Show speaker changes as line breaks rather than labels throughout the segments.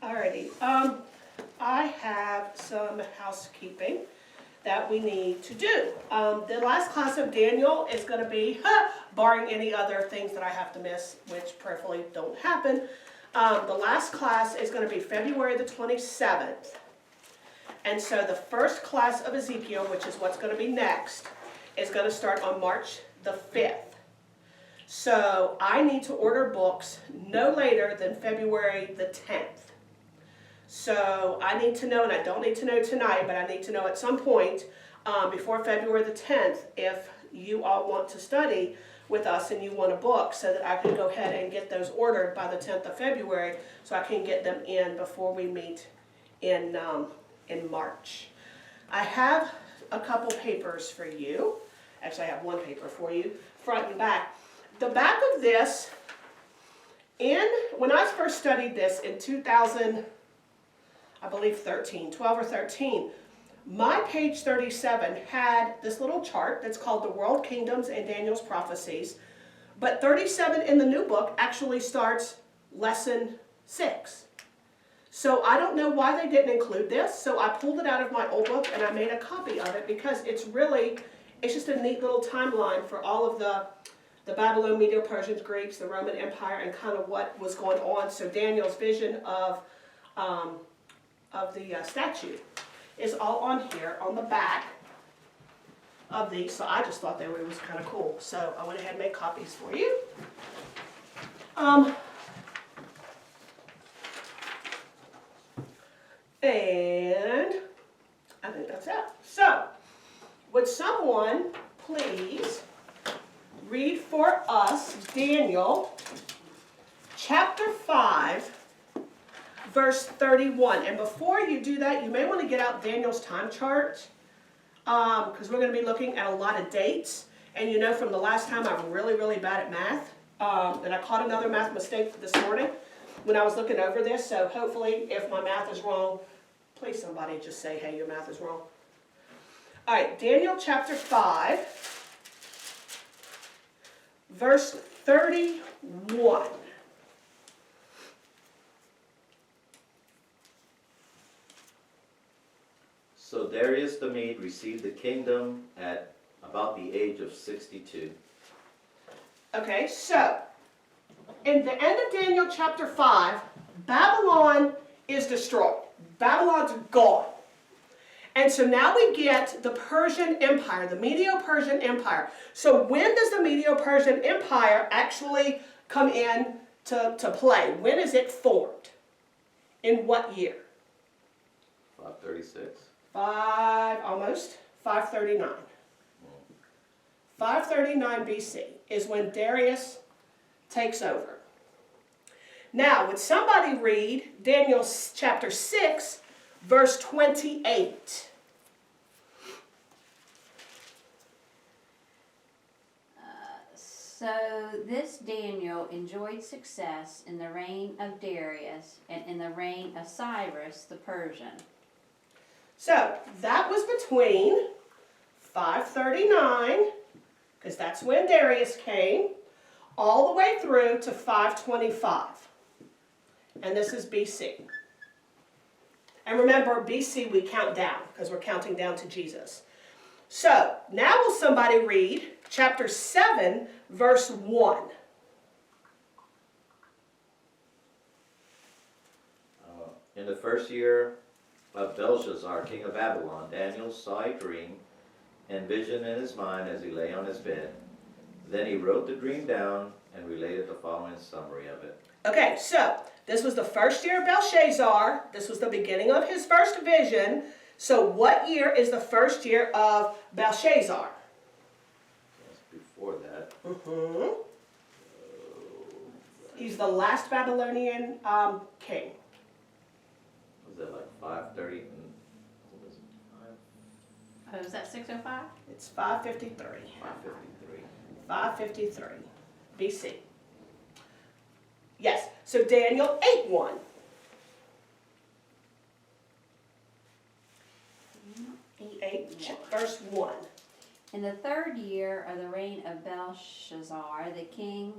Alrighty, I have some housekeeping that we need to do. The last class of Daniel is going to be, barring any other things that I have to miss, which prayerfully don't happen, the last class is going to be February the 27th. And so the first class of Ezekiel, which is what's going to be next, is going to start on March the 5th. So I need to order books no later than February the 10th. So I need to know, and I don't need to know tonight, but I need to know at some point before February the 10th if you all want to study with us and you want a book, so that I can go ahead and get those ordered by the 10th of February so I can get them in before we meet in March. I have a couple papers for you. Actually, I have one paper for you, front and back. The back of this, when I first studied this in 2000, I believe 12 or 13, my page 37 had this little chart that's called the World Kingdoms and Daniel's Prophecies, but 37 in the new book actually starts lesson 6. So I don't know why they didn't include this, so I pulled it out of my old book and I made a copy of it because it's just a neat little timeline for all of the Babylon, Medo, Persians, Greeks, the Roman Empire, and kind of what was going on. So Daniel's vision of the statue is all on here on the back of these. So I just thought it was kind of cool. So I went ahead and made copies for you. And I think that's it. So would someone please read for us Daniel chapter 5, verse 31. And before you do that, you may want to get out Daniel's time chart, because we're going to be looking at a lot of dates. And you know from the last time I'm really, really bad at math. And I caught another math mistake this morning when I was looking over this. So hopefully if my math is wrong, please somebody just say, hey, your math is wrong. All right, Daniel chapter 5, verse 31.
So Darius the Mede received the kingdom at about the age of 62.
Okay, so in the end of Daniel chapter 5, Babylon is destroyed. Babylon's gone. And so now we get the Persian Empire, the Medo-Persian Empire. So when does the Medo-Persian Empire actually come in to play? When is it formed? In what year?
536.
539. 539 BC is when Darius takes over. Now, would somebody read Daniel chapter 6, verse 28?
So this Daniel enjoyed success in the reign of Darius and in the reign of Cyrus the Persian.
So that was between 539, because that's when Darius came, all the way through to 525. And this is BC. And remember, BC we count down, because we're counting down to Jesus. So now will somebody read chapter 7, verse 1.
In the first year of Belshazzar, king of Babylon, Daniel saw a dream and vision in his mind as he lay on his bed. Then he wrote the dream down and related the following summary of it.
Okay, so this was the first year of Belshazzar. This was the beginning of his first vision. So what year is the first year of Belshazzar?
That's before that.
He's the last Babylonian king.
Was that like 530? What was it?
Oh, is that 605?
It's 553.
553.
553 BC. Yes, so Daniel 8:1. Verse 1.
In the third year of the reign of Belshazzar the king,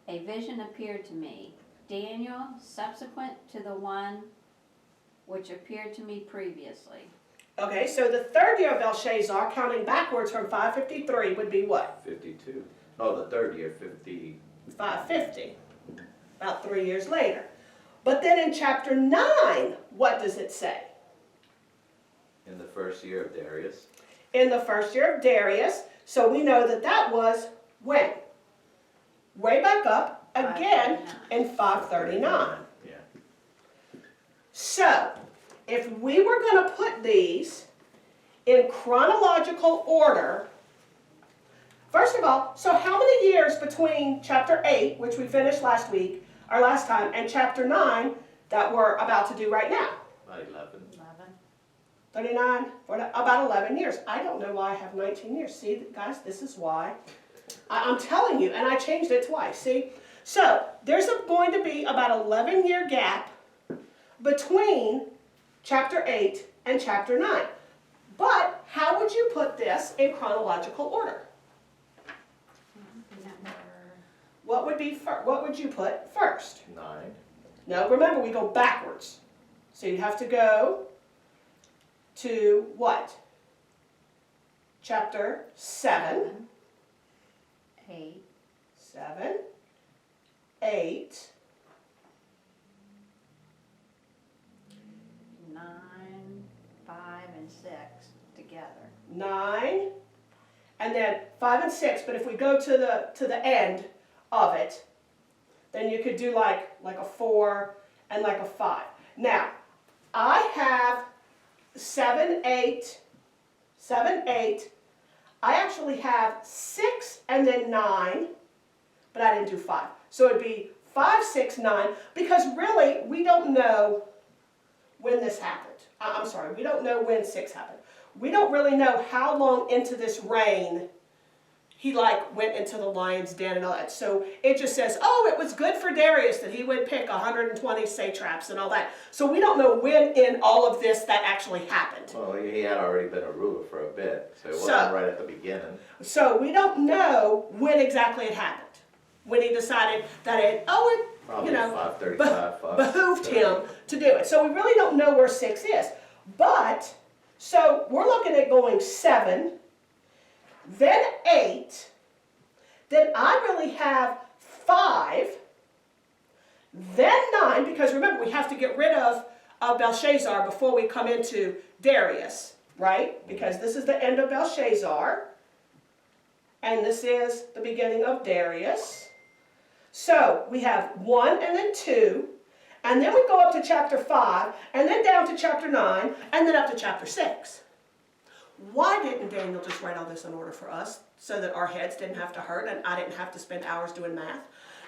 a vision appeared to me. Daniel, subsequent to the one which appeared to me previously.
Okay, so the third year of Belshazzar, counting backwards from 553, would be what?
52. Oh, the third year, 50.
550, about 3 years later. But then in chapter 9, what does it say?
In the first year of Darius.
In the first year of Darius, so we know that that was when? Way back up, again, in 539.
Yeah.
So, if we were going to put these in chronological order, first of all, so how many years between chapter 8, which we finished last week, or last time, and chapter 9 that we're about to do right now?
About 11.
39, about 11 years. I don't know why I have 19 years. See, guys, this is why. I'm telling you, and I changed it twice, see? So, there's going to be about 11-year gap between chapter 8 and chapter 9. But how would you put this in chronological order? What would you put first?
9.
No, remember we go backwards. So you'd have to go to what? Chapter 7.
8.
7. 8.
9, 5, and 6 together.
9. And then 5 and 6. But if we go to the end of it, then you could do like a 4 and like a 5. Now, I have 7, 8. I actually have 6 and then 9, but I didn't do 5. So it'd be 5, 6, 9, because really we don't know when this happened. I'm sorry, we don't know when 6 happened. We don't really know how long into this reign he went into the lion's den and all that. So it just says, oh, it was good for Darius that he would pick 120 satraps and all that. So we don't know when in all of this that actually happened.
Well, he had already been a ruler for a bit, so it wasn't right at the beginning.
So we don't know when exactly it happened. When he decided that
Probably 535,
behooved him to do it. So we really don't know where 6 is. But, so we're looking at going 7, then 8, then I really have 5, then 9, because remember we have to get rid of Belshazzar before we come into Darius, right? Because this is the end of Belshazzar, and this is the beginning of Darius. So we have 1 and then 2, and then we go up to chapter 5, and then down to chapter 9, and then up to chapter 6. Why didn't Daniel just write all this in order for us so that our heads didn't have to hurt and I didn't have to spend hours doing math?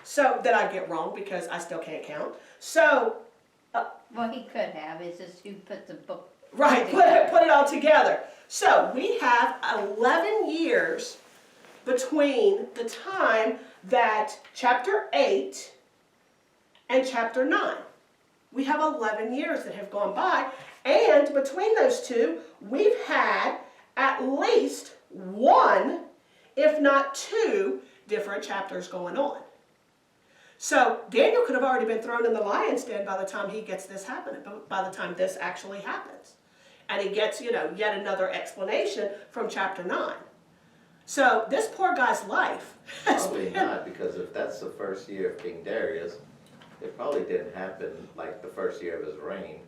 So that I get wrong because I still can't count. So,
Well, he could have. It's just you put the book
right,
together.
put it all together. So we have 11 years between the time that chapter 8 and chapter 9. We have 11 years that have gone by, and between those two, we've had at least 1, if not 2, different chapters going on. So Daniel could have already been thrown in the lion's den by the time he gets this happening, by the time this actually happens. And he gets, yet another explanation from chapter 9. So this poor guy's life has
Probably
been...
not, because if that's the first year of King Darius, it probably didn't happen like the first year of his reign.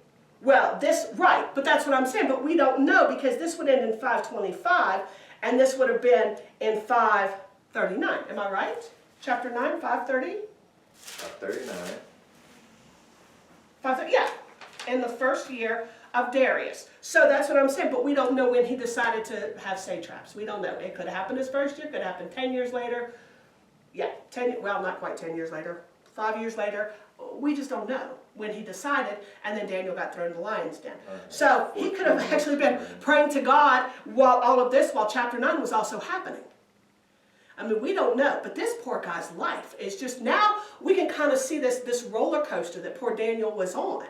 Well, right, but that's what I'm saying, but we don't know because this would end in 525 and this would have been in 539. Am I right? Chapter 9, 530?
539.
530, yeah, in the first year of Darius. So that's what I'm saying, but we don't know when he decided to have satraps. We don't know. It could have happened his first year, could have happened 10 years later. Yeah, well, not quite 10 years later, 5 years later. We just don't know when he decided, and then Daniel got thrown in the lion's den. So he could have actually been praying to God while chapter 9 was also happening. I mean, we don't know, but this poor guy's life is just, now we can kind of see this roller coaster that poor Daniel was on.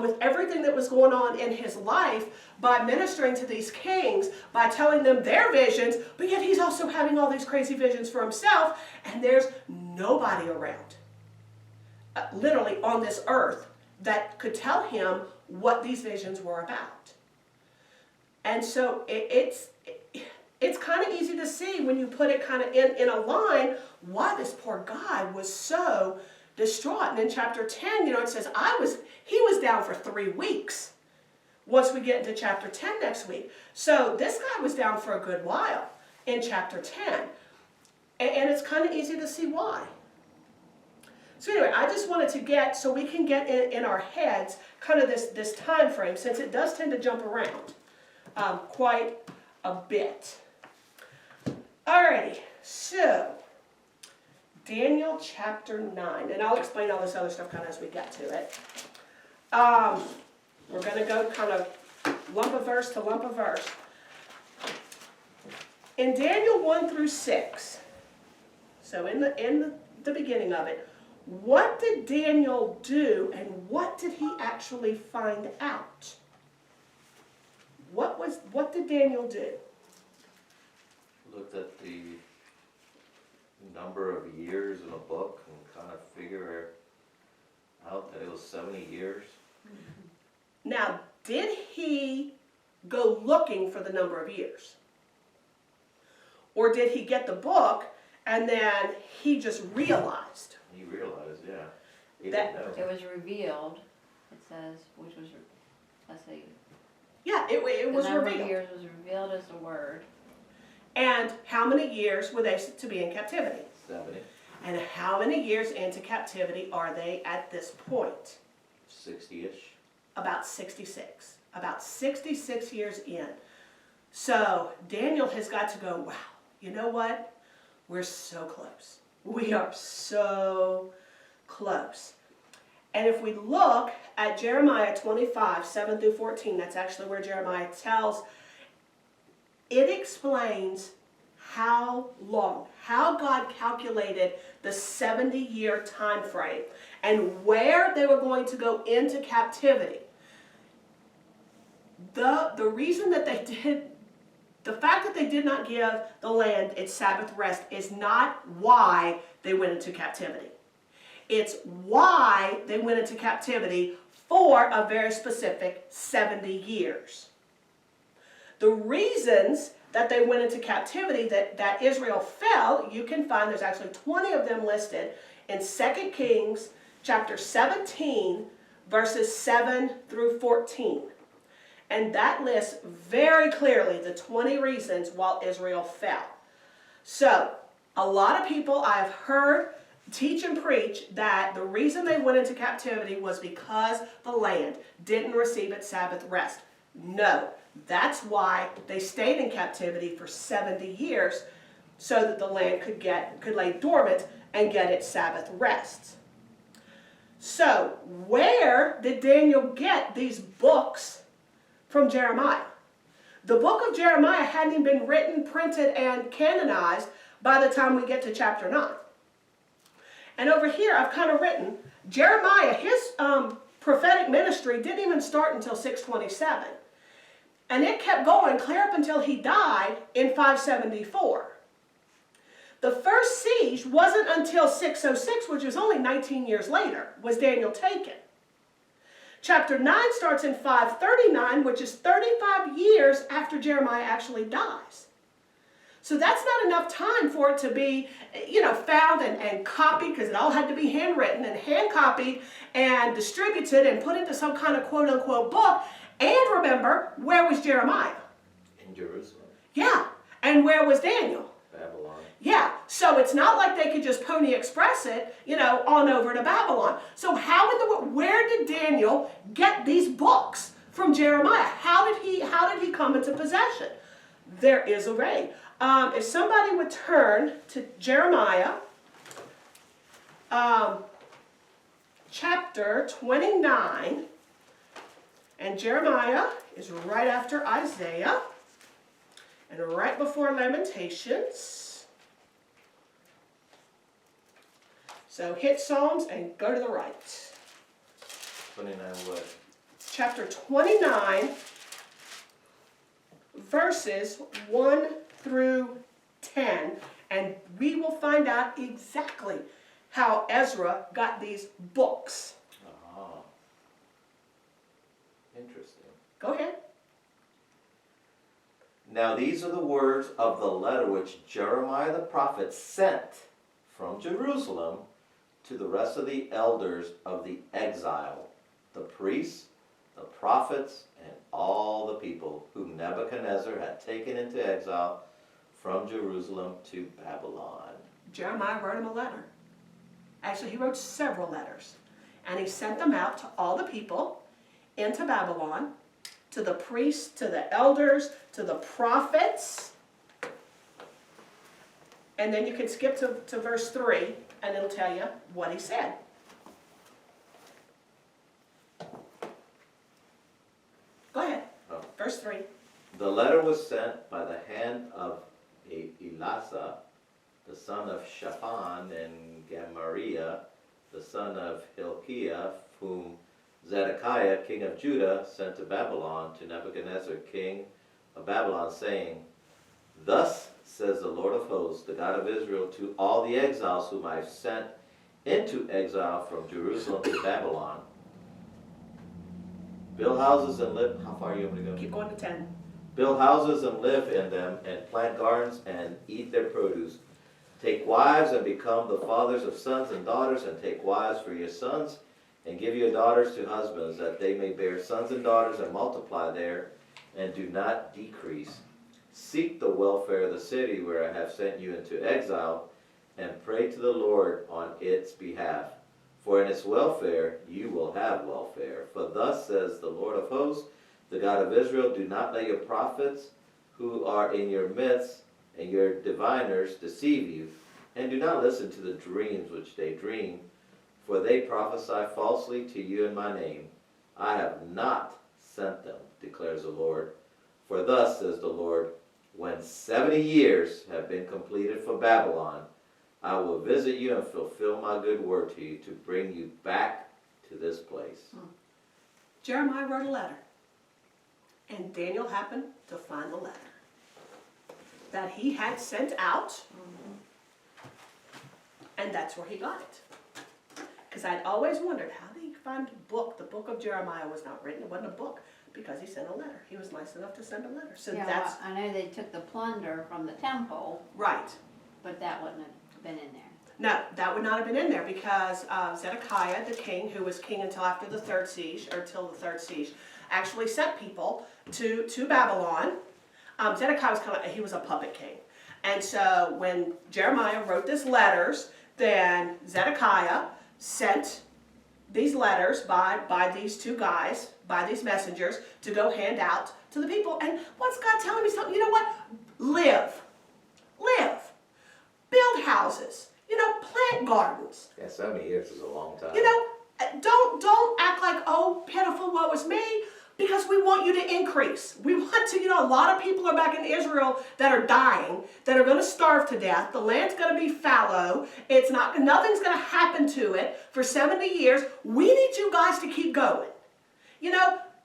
With everything that was going on in his life, by ministering to these kings, by telling them their visions, but yet he's also having all these crazy visions for himself, and there's nobody around. literally on this earth that could tell him what these visions were about. And so it's kind of easy to see when you put it kind of in a line why this poor guy was so distraught. And in chapter 10, it says he was down for 3 weeks once we get into chapter 10 next week. So this guy was down for a good while in chapter 10. And it's kind of easy to see why. So anyway, I just wanted to get, so we can get in our heads kind of this time frame, since it does tend to jump around quite a bit. Alrighty, so Daniel chapter 9, and I'll explain all this other stuff kind of as we get to it. We're going to go kind of lump of verse to lump of verse. In Daniel 1 through 6, so in the beginning of it, what did Daniel do and what did he actually find out? What did Daniel do?
Looked at the number of years in a book and kind of figure out that it was 70 years.
Now, did he go looking for the number of years? Or did he get the book and then he just realized?
He realized, yeah. He
That-
didn't know.
It was revealed, it says, which was, let's see.
Yeah, it was
The number
revealed.
of years was revealed as the word.
And how many years were they to be in captivity?
70,
And how many years into captivity are they at this point?
60-ish.
About 66. About 66 years in. So Daniel has got to go, wow, you know what? We're so close. We are so close. And if we look at Jeremiah 25, 7 through 14, that's actually where Jeremiah tells, it explains how long, how God calculated the 70-year time frame and where they were going to go into captivity. The reason that they did, the fact that they did not give the land its Sabbath rest is not why they went into captivity. It's why they went into captivity for a very specific 70 years. The reasons that they went into captivity, that Israel fell, you can find, there's actually 20 of them listed in 2 Kings chapter 17, verses 7 through 14. And that lists very clearly the 20 reasons why Israel fell. So, a lot of people I have heard teach and preach that the reason they went into captivity was because the land didn't receive its Sabbath rest. No, that's why they stayed in captivity for 70 years, so that the land could lay dormant and get its Sabbath rest. So, where did Daniel get these books from Jeremiah? The book of Jeremiah hadn't even been written, printed, and canonized by the time we get to chapter 9. And over here, I've kind of written, Jeremiah, his prophetic ministry didn't even start until 627. And it kept going clear up until he died in 574. The first siege wasn't until 606, which was only 19 years later, was Daniel taken. Chapter 9 starts in 539, which is 35 years after Jeremiah actually dies. So that's not enough time for it to be, found and copied, because it all had to be handwritten and hand copied and distributed and put into some kind of quote-unquote book. And remember, where was Jeremiah?
In Jerusalem.
Yeah. And where was Daniel?
Babylon.
Yeah. So it's not like they could just Pony Express it, on over to Babylon. So where did Daniel get these books from Jeremiah? How did he come into possession? There is a way. If somebody would turn to Jeremiah, chapter 29, and Jeremiah is right after Isaiah and right before Lamentations. So hit Psalms and go to the right.
29 what?
Chapter 29, verses 1 through 10, and we will find out exactly how Ezra got these books.
Ah, interesting.
Go ahead.
Now these are the words of the letter which Jeremiah the prophet sent from Jerusalem to the rest of the elders of the exile, the priests, the prophets, and all the people whom Nebuchadnezzar had taken into exile from Jerusalem to Babylon.
Jeremiah wrote him a letter. Actually, he wrote several letters. And he sent them out to all the people into Babylon, to the priests, to the elders, to the prophets. And then you can skip to verse 3, and it'll tell you what he said. Go ahead.
Oh.
Verse 3.
The letter was sent by the hand of Elasah, the son of Shaphan, and Gamaliel, the son of Hilkiah, whom Zedekiah, king of Judah, sent to Babylon, to Nebuchadnezzar, king of Babylon, saying, Thus says the Lord of hosts, the God of Israel, to all the exiles whom I have sent into exile from Jerusalem to Babylon. Build houses and live. How far are you able to go?
Keep going to 10.
Build houses and live in them, and plant gardens and eat their produce. Take wives and become the fathers of sons and daughters, and take wives for your sons, and give your daughters to husbands, that they may bear sons and daughters and multiply there, and do not decrease. Seek the welfare of the city where I have sent you into exile, and pray to the Lord on its behalf. For in its welfare you will have welfare. For thus says the Lord of hosts, the God of Israel, do not let your prophets who are in your midst and your diviners deceive you, and do not listen to the dreams which they dream, for they prophesy falsely to you in my name. I have not sent them, declares the Lord. For thus says the Lord, when 70 years have been completed for Babylon, I will visit you and fulfill my good word to you, to bring you back to this place.
Jeremiah wrote a letter. And Daniel happened to find the letter that he had sent out. And that's where he got it. Because I'd always wondered, how did he find a book? The book of Jeremiah was not written. It wasn't a book. Because he sent a letter. He was nice enough to send a letter. So
Yeah,
that's
well, I know they took the plunder from the temple,
right.
but that wouldn't have been in there.
No, that would not have been in there because Zedekiah, the king, who was king until after the third siege, or till the third siege, actually sent people to Babylon. Zedekiah was he was a puppet king. And so when Jeremiah wrote these letters, then Zedekiah sent these letters by these two guys, by these messengers, to go hand out to the people. And what's God telling me? Something? You know what? Live. Build houses. Plant gardens.
Yeah, 70 years is a long time.
Don't act like, oh, pitiful, woe is me, because we want you to increase. We want to, a lot of people are back in Israel that are dying, that are going to starve to death. The land's going to be fallow. Nothing's going to happen to it for 70 years. We need you guys to keep going.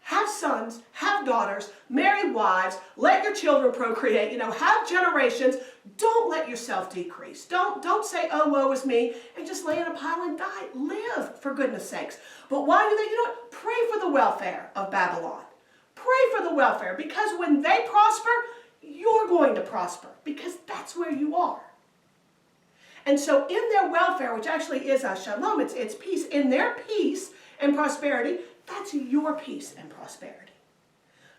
Have sons, have daughters, marry wives, let your children procreate, have generations. Don't let yourself decrease. Don't say, oh, woe is me, and just lay in a pile and die. Live, for goodness sakes. But while you're there, pray for the welfare of Babylon. Pray for the welfare, because when they prosper, you're going to prosper, because that's where you are. And so in their welfare, which actually is a shalom, it's peace, in their peace and prosperity, that's your peace and prosperity.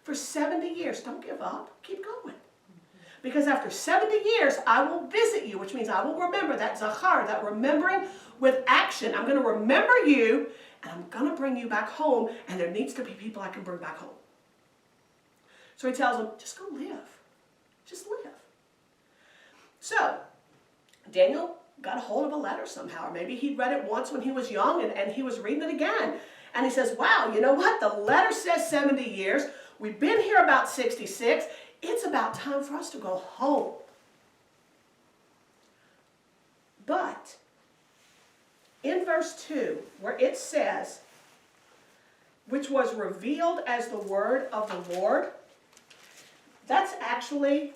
For 70 years, don't give up, keep going. Because after 70 years, I will visit you, which means I will remember that zachar, that remembering with action. I'm going to remember you, and I'm going to bring you back home, and there needs to be people I can bring back home. So he tells them, just go live. Just live. So, Daniel got a hold of a letter somehow, or maybe he'd read it once when he was young, and he was reading it again. And he says, wow, you know what? The letter says 70 years. We've been here about 66. It's about time for us to go home. But in verse 2, where it says, which was revealed as the word of the Lord, that's actually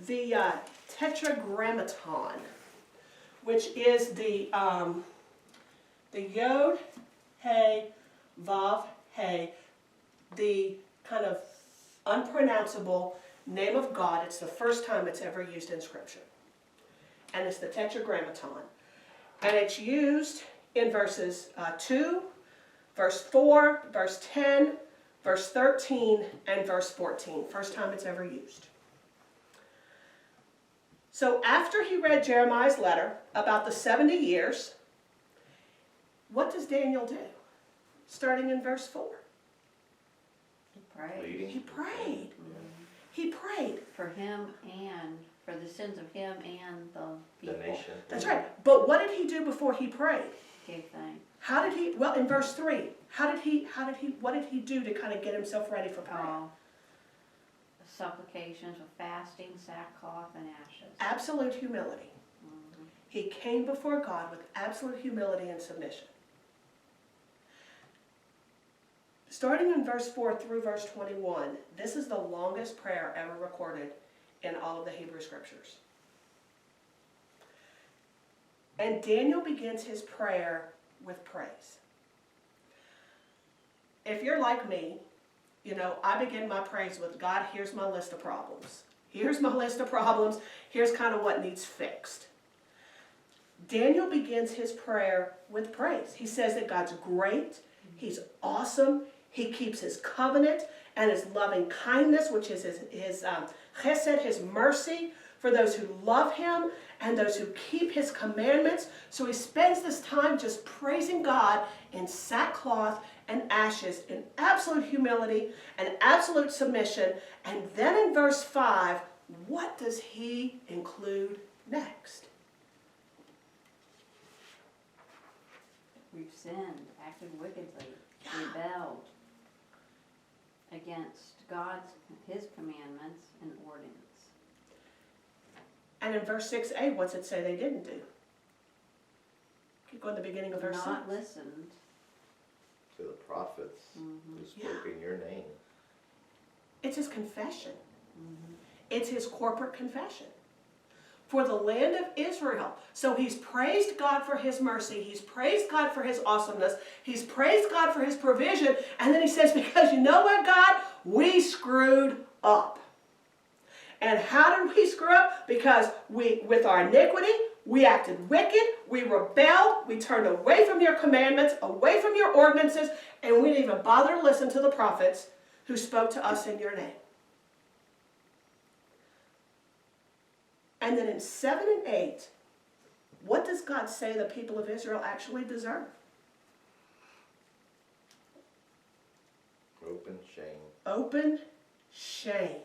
the tetragrammaton, which is the Yod, Hey, Vav, Hey, the kind of unpronounceable name of God. It's the first time it's ever used in Scripture. And it's the Tetragrammaton. And it's used in verses 2, verse 4, verse 10, verse 13, and verse 14. First time it's ever used. So after he read Jeremiah's letter about the 70 years, what does Daniel do? Starting in verse 4.
He prayed.
Leading.
He prayed. He prayed.
For him and for the sins of him and the
The
people.
nation.
That's right. But what did he do before he prayed?
Gave thanks.
How did he, well, in verse 3, what did he do to kind of get himself ready for prayer?
Supplications with fasting, sackcloth, and ashes.
Absolute humility.
Mhm.
He came before God with absolute humility and submission. Starting in verse 4 through verse 21, this is the longest prayer ever recorded in all of the Hebrew Scriptures. And Daniel begins his prayer with praise. If you're like me, you know, I begin my praise with, God, here's my list of problems. Here's my list of problems. Here's kind of what needs fixed. Daniel begins his prayer with praise. He says that God's great, he's awesome, he keeps his covenant and his loving kindness, which is his chesed, his mercy for those who love him and those who keep his commandments. So he spends this time just praising God in sackcloth and ashes, in absolute humility and absolute submission. And then in verse 5, what does he include next?
We've sinned, acted wickedly, rebelled against his commandments and ordinance.
And in verse 6a, what's it say they didn't do? Keep going to the beginning of verse 6.
Not listened.
To the prophets who spoke in your name.
It's his confession. It's his corporate confession for the land of Israel. So he's praised God for his mercy. He's praised God for his awesomeness. He's praised God for his provision. And then he says, because you know what, God? We screwed up. And how did we screw up? Because with our iniquity, we acted wicked, we rebelled, we turned away from your commandments, away from your ordinances, and we didn't even bother to listen to the prophets who spoke to us in your name. And then in 7 and 8, what does God say the people of Israel actually deserve?
Open shame.
Open shame.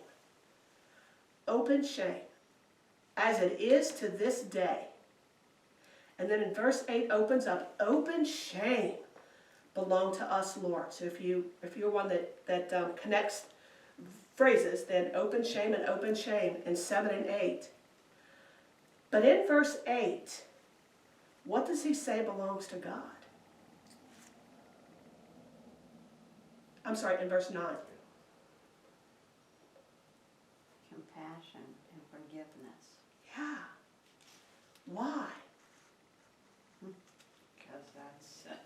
Open shame. As it is to this day. And then in verse 8 opens up, open shame belong to us, Lord. So if you're one that connects phrases, then open shame in 7 and 8. But in verse 8, what does he say belongs to God? I'm sorry, in verse 9.
Compassion and forgiveness.
Yeah. Why?
Because that's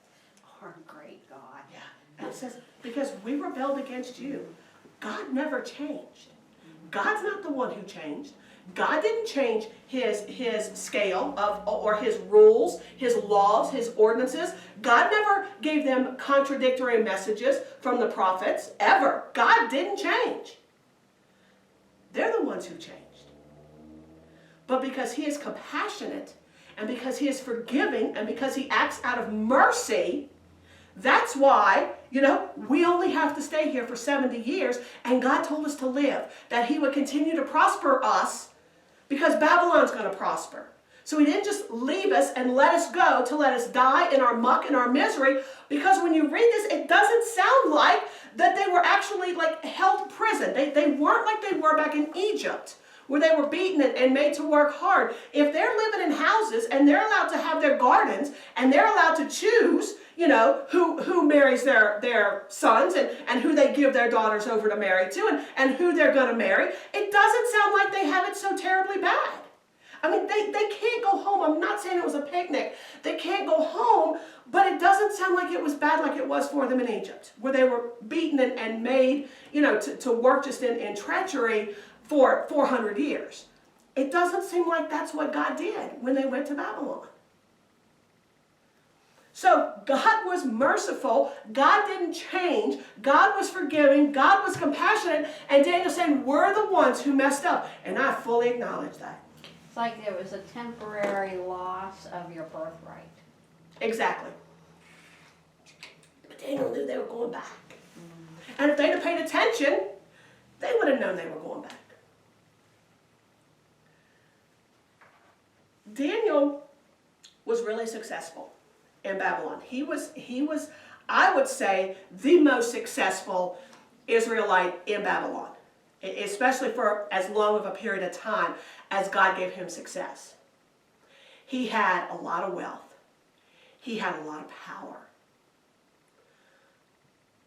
our great God.
Yeah. And it says, because we rebelled against you. God never changed. God's not the one who changed. God didn't change his scale or his rules, his laws, his ordinances. God never gave them contradictory messages from the prophets, ever. God didn't change. They're the ones who changed. But because he is compassionate, and because he is forgiving, and because he acts out of mercy, that's why, we only have to stay here for 70 years, and God told us to live, that he would continue to prosper us, because Babylon's going to prosper. So he didn't just leave us and let us go to let us die in our muck and our misery, because when you read this, it doesn't sound like that they were actually held prison. They weren't like they were back in Egypt, where they were beaten and made to work hard. If they're living in houses and they're allowed to have their gardens and they're allowed to choose, who marries their sons and who they give their daughters over to marry to and who they're going to marry, it doesn't sound like they have it so terribly bad. I mean, they can't go home. I'm not saying it was a picnic. They can't go home, but it doesn't sound like it was bad like it was for them in Egypt, where they were beaten and made, to work just in treachery for 400 years. It doesn't seem like that's what God did when they went to Babylon. So God was merciful. God didn't change. God was forgiving. God was compassionate. And Daniel's saying, we're the ones who messed up. And I fully acknowledge that.
It's like there was a temporary loss of your birthright.
Exactly. But Daniel knew they were going back. And if they'd have paid attention, they would have known they were going back. Daniel was really successful in Babylon. He was, I would say, the most successful Israelite in Babylon, especially for as long of a period of time as God gave him success. He had a lot of wealth. He had a lot of power.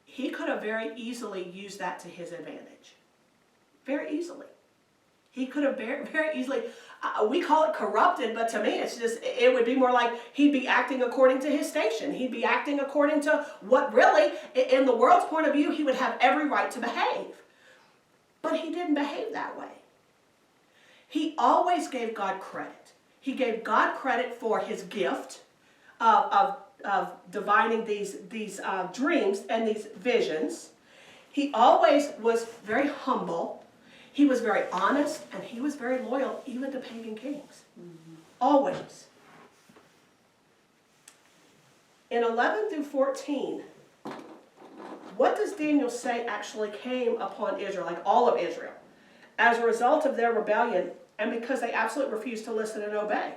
He could have very easily used that to his advantage. Very easily. He could have very easily, we call it corrupted, but to me it would be more like he'd be acting according to his station. He'd be acting according to what really, in the world's point of view, he would have every right to behave. But he didn't behave that way. He always gave God credit. He gave God credit for his gift of divining these dreams and these visions. He always was very humble. He was very honest, and he was very loyal, even to pagan kings. Always. In 11 through 14, what does Daniel say actually came upon Israel, like all of Israel, as a result of their rebellion and because they absolutely refused to listen and obey?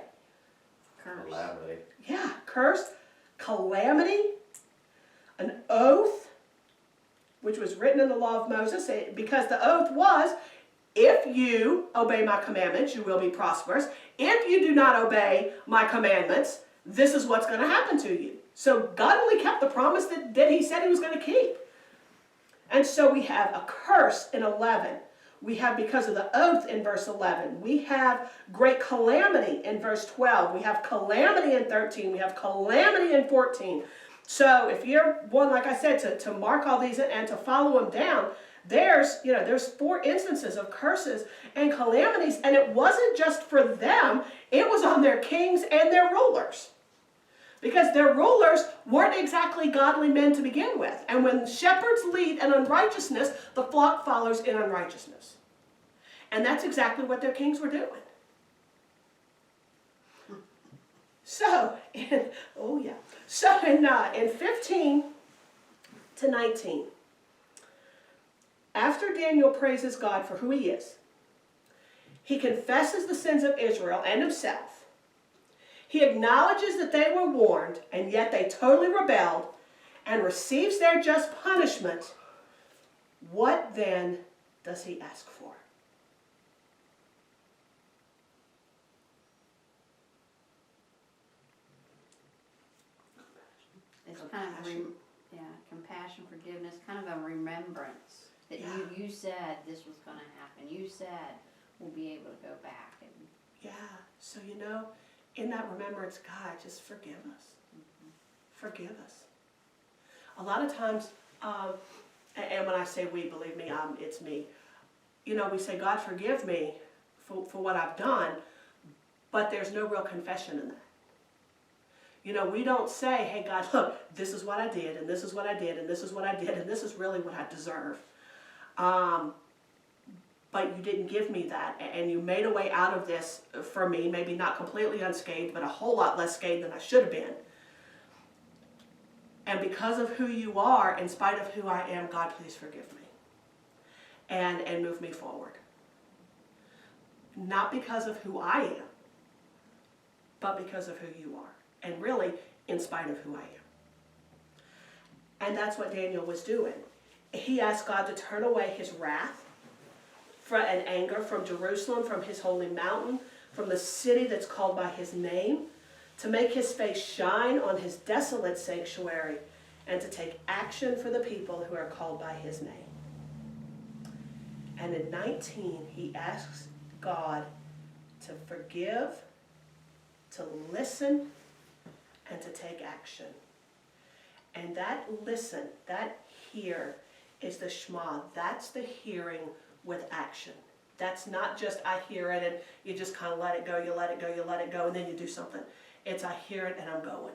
Curse.
Calamity.
Yeah, curse, calamity, an oath, which was written in the law of Moses, because the oath was, if you obey my commandments, you will be prosperous. If you do not obey my commandments, this is what's going to happen to you. So God only kept the promise that he said he was going to keep. And so we have a curse in 11. We have because of the oath in verse 11. We have great calamity in verse 12. We have calamity in 13. We have calamity in 14. So if you're one, like I said, to mark all these and to follow them down, there's 4 instances of curses and calamities, and it wasn't just for them, it was on their kings and their rulers. Because their rulers weren't exactly godly men to begin with. And when shepherds lead in unrighteousness, the flock follows in unrighteousness. And that's exactly what their kings were doing. So, in 15 to 19, after Daniel praises God for who he is, he confesses the sins of Israel and himself. He acknowledges that they were warned, and yet they totally rebelled, and receives their just punishment. What then does he ask for?
It's kind of compassion, forgiveness, kind of a remembrance that you said this was going to happen. You said we'll be able to go back. And
so in that remembrance, God, just forgive us. Forgive us. A lot of times, and when I say we, believe me, it's me. We say, God, forgive me for what I've done, but there's no real confession in that. We don't say, hey, God, look, this is what I did, and this is what I did, and this is what I did, and this is really what I deserve. But you didn't give me that, and you made a way out of this for me, maybe not completely unscathed, but a whole lot less scathed than I should have been. And because of who you are, in spite of who I am, God, please forgive me. And move me forward. Not because of who I am, but because of who you are. And really, in spite of who I am. And that's what Daniel was doing. He asked God to turn away his wrath and anger from Jerusalem, from his holy mountain, from the city that's called by his name, to make his face shine on his desolate sanctuary, and to take action for the people who are called by his name. And in 19, he asks God to forgive, to listen, and to take action. And that listen, that hear, is the Shema. That's the hearing with action. That's not just I hear it and you just kind of let it go, you let it go, you let it go, and then you do something. It's I hear it and I'm going.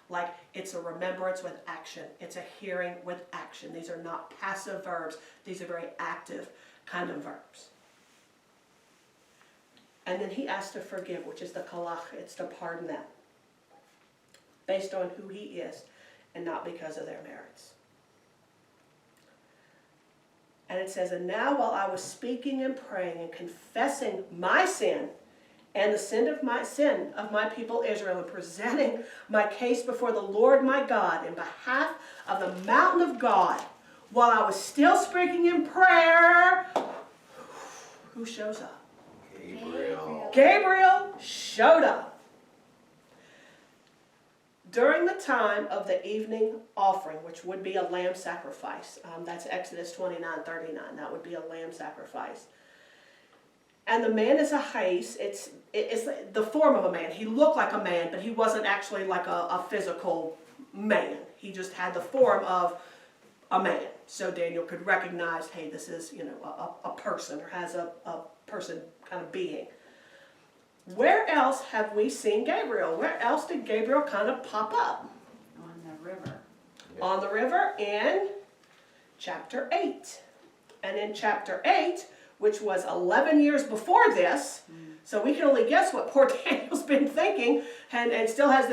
Like it's a remembrance with action. It's a hearing with action. These are not passive verbs. These are very active kind of verbs. And then he asked to forgive, which is the kalach. It's to pardon them based on who he is and not because of their merits. And it says, and now while I was speaking and praying and confessing my sin and the sin of my people Israel and presenting my case before the Lord my God in behalf of the mountain of God, while I was still speaking in prayer, who shows up?
Gabriel.
Gabriel showed up. During the time of the evening offering, which would be a lamb sacrifice, that's Exodus 29:39. That would be a lamb sacrifice. And the man is a hais. It's the form of a man. He looked like a man, but he wasn't actually like a physical man. He just had the form of a man. So Daniel could recognize, hey, this is a person or has a person kind of being. Where else have we seen Gabriel? Where else did Gabriel kind of pop up?
On the river.
Yeah.
On the river in chapter 8. And in chapter 8, which was 11 years before this, so we can only guess what poor Daniel's been thinking, and still has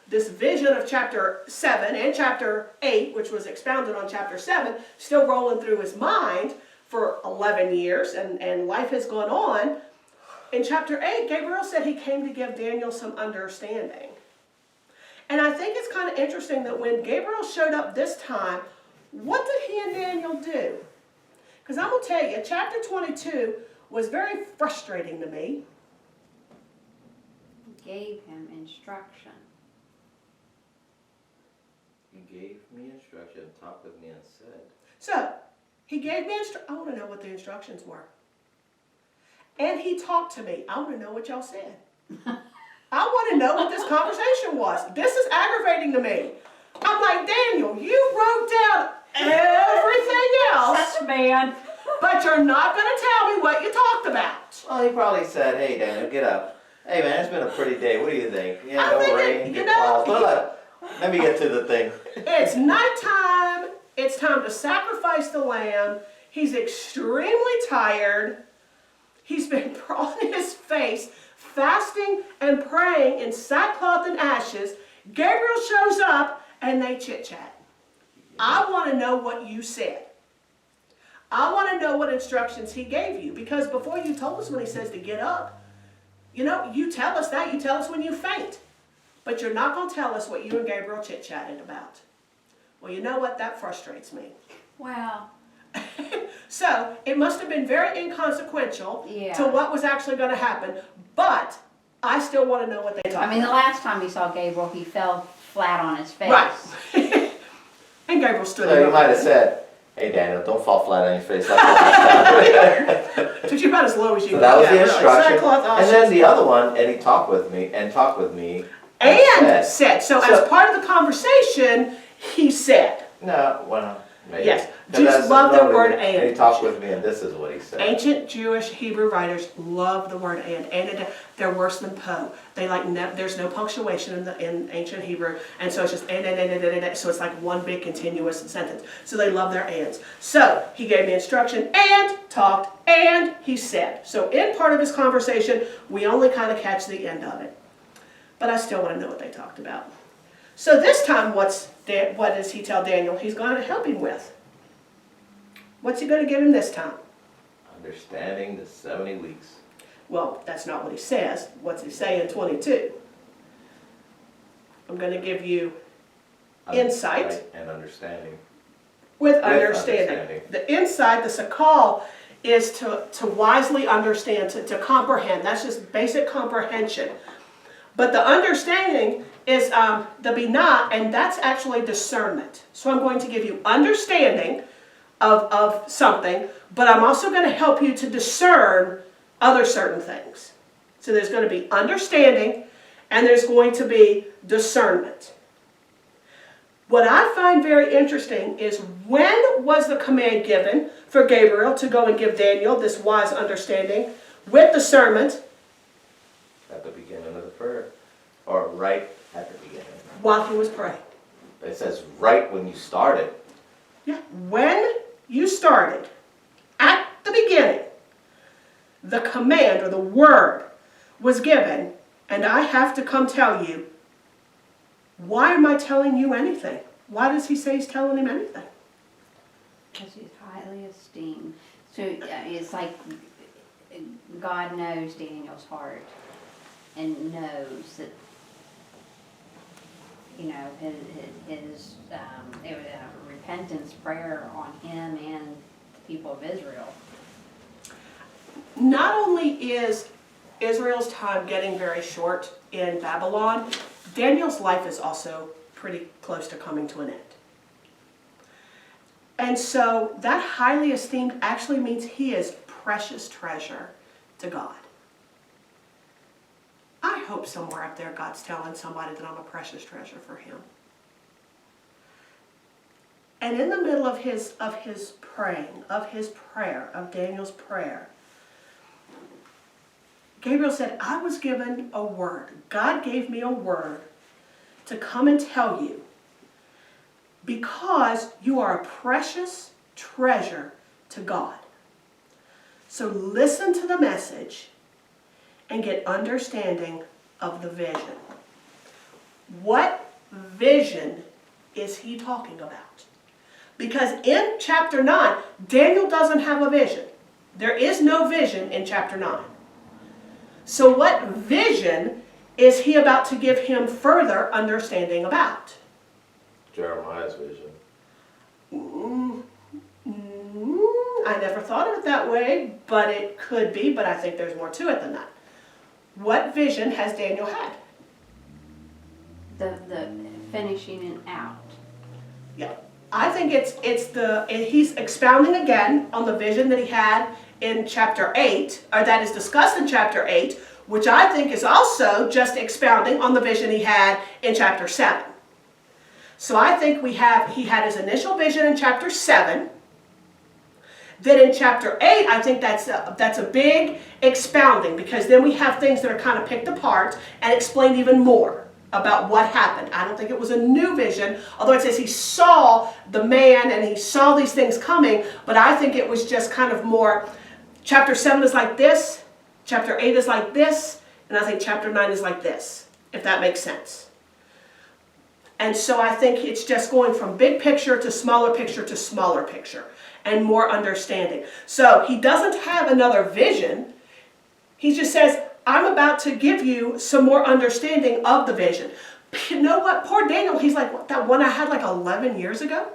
this vision of chapter 7 and chapter 8, which was expounded on chapter 7, still rolling through his mind for 11 years, and life has gone on. In chapter 8, Gabriel said he came to give Daniel some understanding. And I think it's kind of interesting that when Gabriel showed up this time, what did he and Daniel do? Because I'm going to tell you, chapter 22 was very frustrating to me.
He gave him instruction.
He gave me instruction, talked with me and said.
So, he gave me I want to know what the instructions were. And he talked to me. I want to know what y'all said. I want to know what this conversation was. This is aggravating to me. I'm like, Daniel, you wrote down everything else,
Such a man.
but you're not going to tell me what you talked about.
Well, he probably said, hey, Daniel, get up. Hey, man, it's been a pretty day. What do you think? Yeah,
I'm
no
thinking,
rain,
you
get
know,
clouds. But let me get to the thing.
It's nighttime. It's time to sacrifice the lamb. He's extremely tired. He's been on his face, fasting and praying in sackcloth and ashes. Gabriel shows up and they chit-chat. I want to know what you said. I want to know what instructions he gave you. Because before you told us when he says to get up, you tell us that. You tell us when you faint. But you're not going to tell us what you and Gabriel chit-chatted about. Well, you know what? That frustrates me.
Wow.
So, it must have been very inconsequential
Yeah.
to what was actually going to happen. But I still want to know what they talked
I mean, the
about.
last time we saw Gabriel, he fell flat on his face.
Right. And Gabriel stood
So you
up.
might have said, hey, Daniel, don't fall flat on your face like that.
Took you about as low as you
So
could
that was
get,
the
really.
instruction.
Sackcloth,
And then the other one, and he talked with me, and
said. So, as part of the conversation, he said.
No, well, maybe.
Yes.
'Cause
Jews
that's
love the
normally-
word
And he
and.
talked with me, and this is what he said.
Ancient Jewish Hebrew writers love the word and they're worse than Poe. They there's no punctuation in ancient Hebrew, and so it's just and, so it's like one big continuous sentence. So they love their ands. So he gave me instruction and talked and he said. So in part of his conversation, we only kind of catch the end of it, but I still want to know what they talked about. So this time, what does he tell Daniel he's going to help him with? What's he going to give him this time?
Understanding the 70 weeks.
Well, that's not what he says. What's he say in 22? I'm going to give you insight
And understanding.
with understanding. The insight, the sakal, is to wisely understand, to comprehend. That's just basic comprehension. But the understanding is the binah, and that's actually discernment. So I'm going to give you understanding of something, but I'm also going to help you to discern other certain things. So there's going to be understanding and there's going to be discernment. What I find very interesting is, when was the command given for Gabriel to go and give Daniel this wise understanding with discernment?
At the beginning of the prayer, or right at the beginning.
While he was praying.
It says right when you started.
Yeah. When you started, at the beginning, the command or the word was given, and I have to come tell you, why am I telling you anything? Why does he say he's telling him anything?
Because he's highly esteemed. So it's like God knows Daniel's heart and knows that, you know, his it was a repentance prayer on him and the people of Israel.
Not only is Israel's time getting very short in Babylon, Daniel's life is also pretty close to coming to an end. And so that highly esteemed actually means he is precious treasure to God. I hope somewhere up there God's telling somebody that I'm a precious treasure for him. And in the middle of his praying, of his prayer, of Daniel's prayer, Gabriel said, I was given a word. God gave me a word to come and tell you, because you are a precious treasure to God. So listen to the message and get understanding of the vision. What vision is he talking about? Because in chapter 9, Daniel doesn't have a vision. There is no vision in chapter 9. So what vision is he about to give him further understanding about?
Jeremiah's vision.
I never thought of it that way, but it could be, but I think there's more to it than that. What vision has Daniel had?
The finishing it out.
Yeah, I think he's expounding again on the vision that he had in chapter 8, or that is discussed in chapter 8, which I think is also just expounding on the vision he had in chapter 7. So I think he had his initial vision in chapter 7. Then in chapter 8, I think that's a big expounding, because then we have things that are kind of picked apart and explained even more about what happened. I don't think it was a new vision, although it says he saw the man and he saw these things coming, but I think it was just kind of more, chapter 7 is like this, chapter 8 is like this, and I think chapter 9 is like this, if that makes sense. And so I think it's just going from big picture to smaller picture to smaller picture and more understanding. So he doesn't have another vision. He just says, I'm about to give you some more understanding of the vision. You know what? Poor Daniel, he's like, what, that one I had like 11 years ago?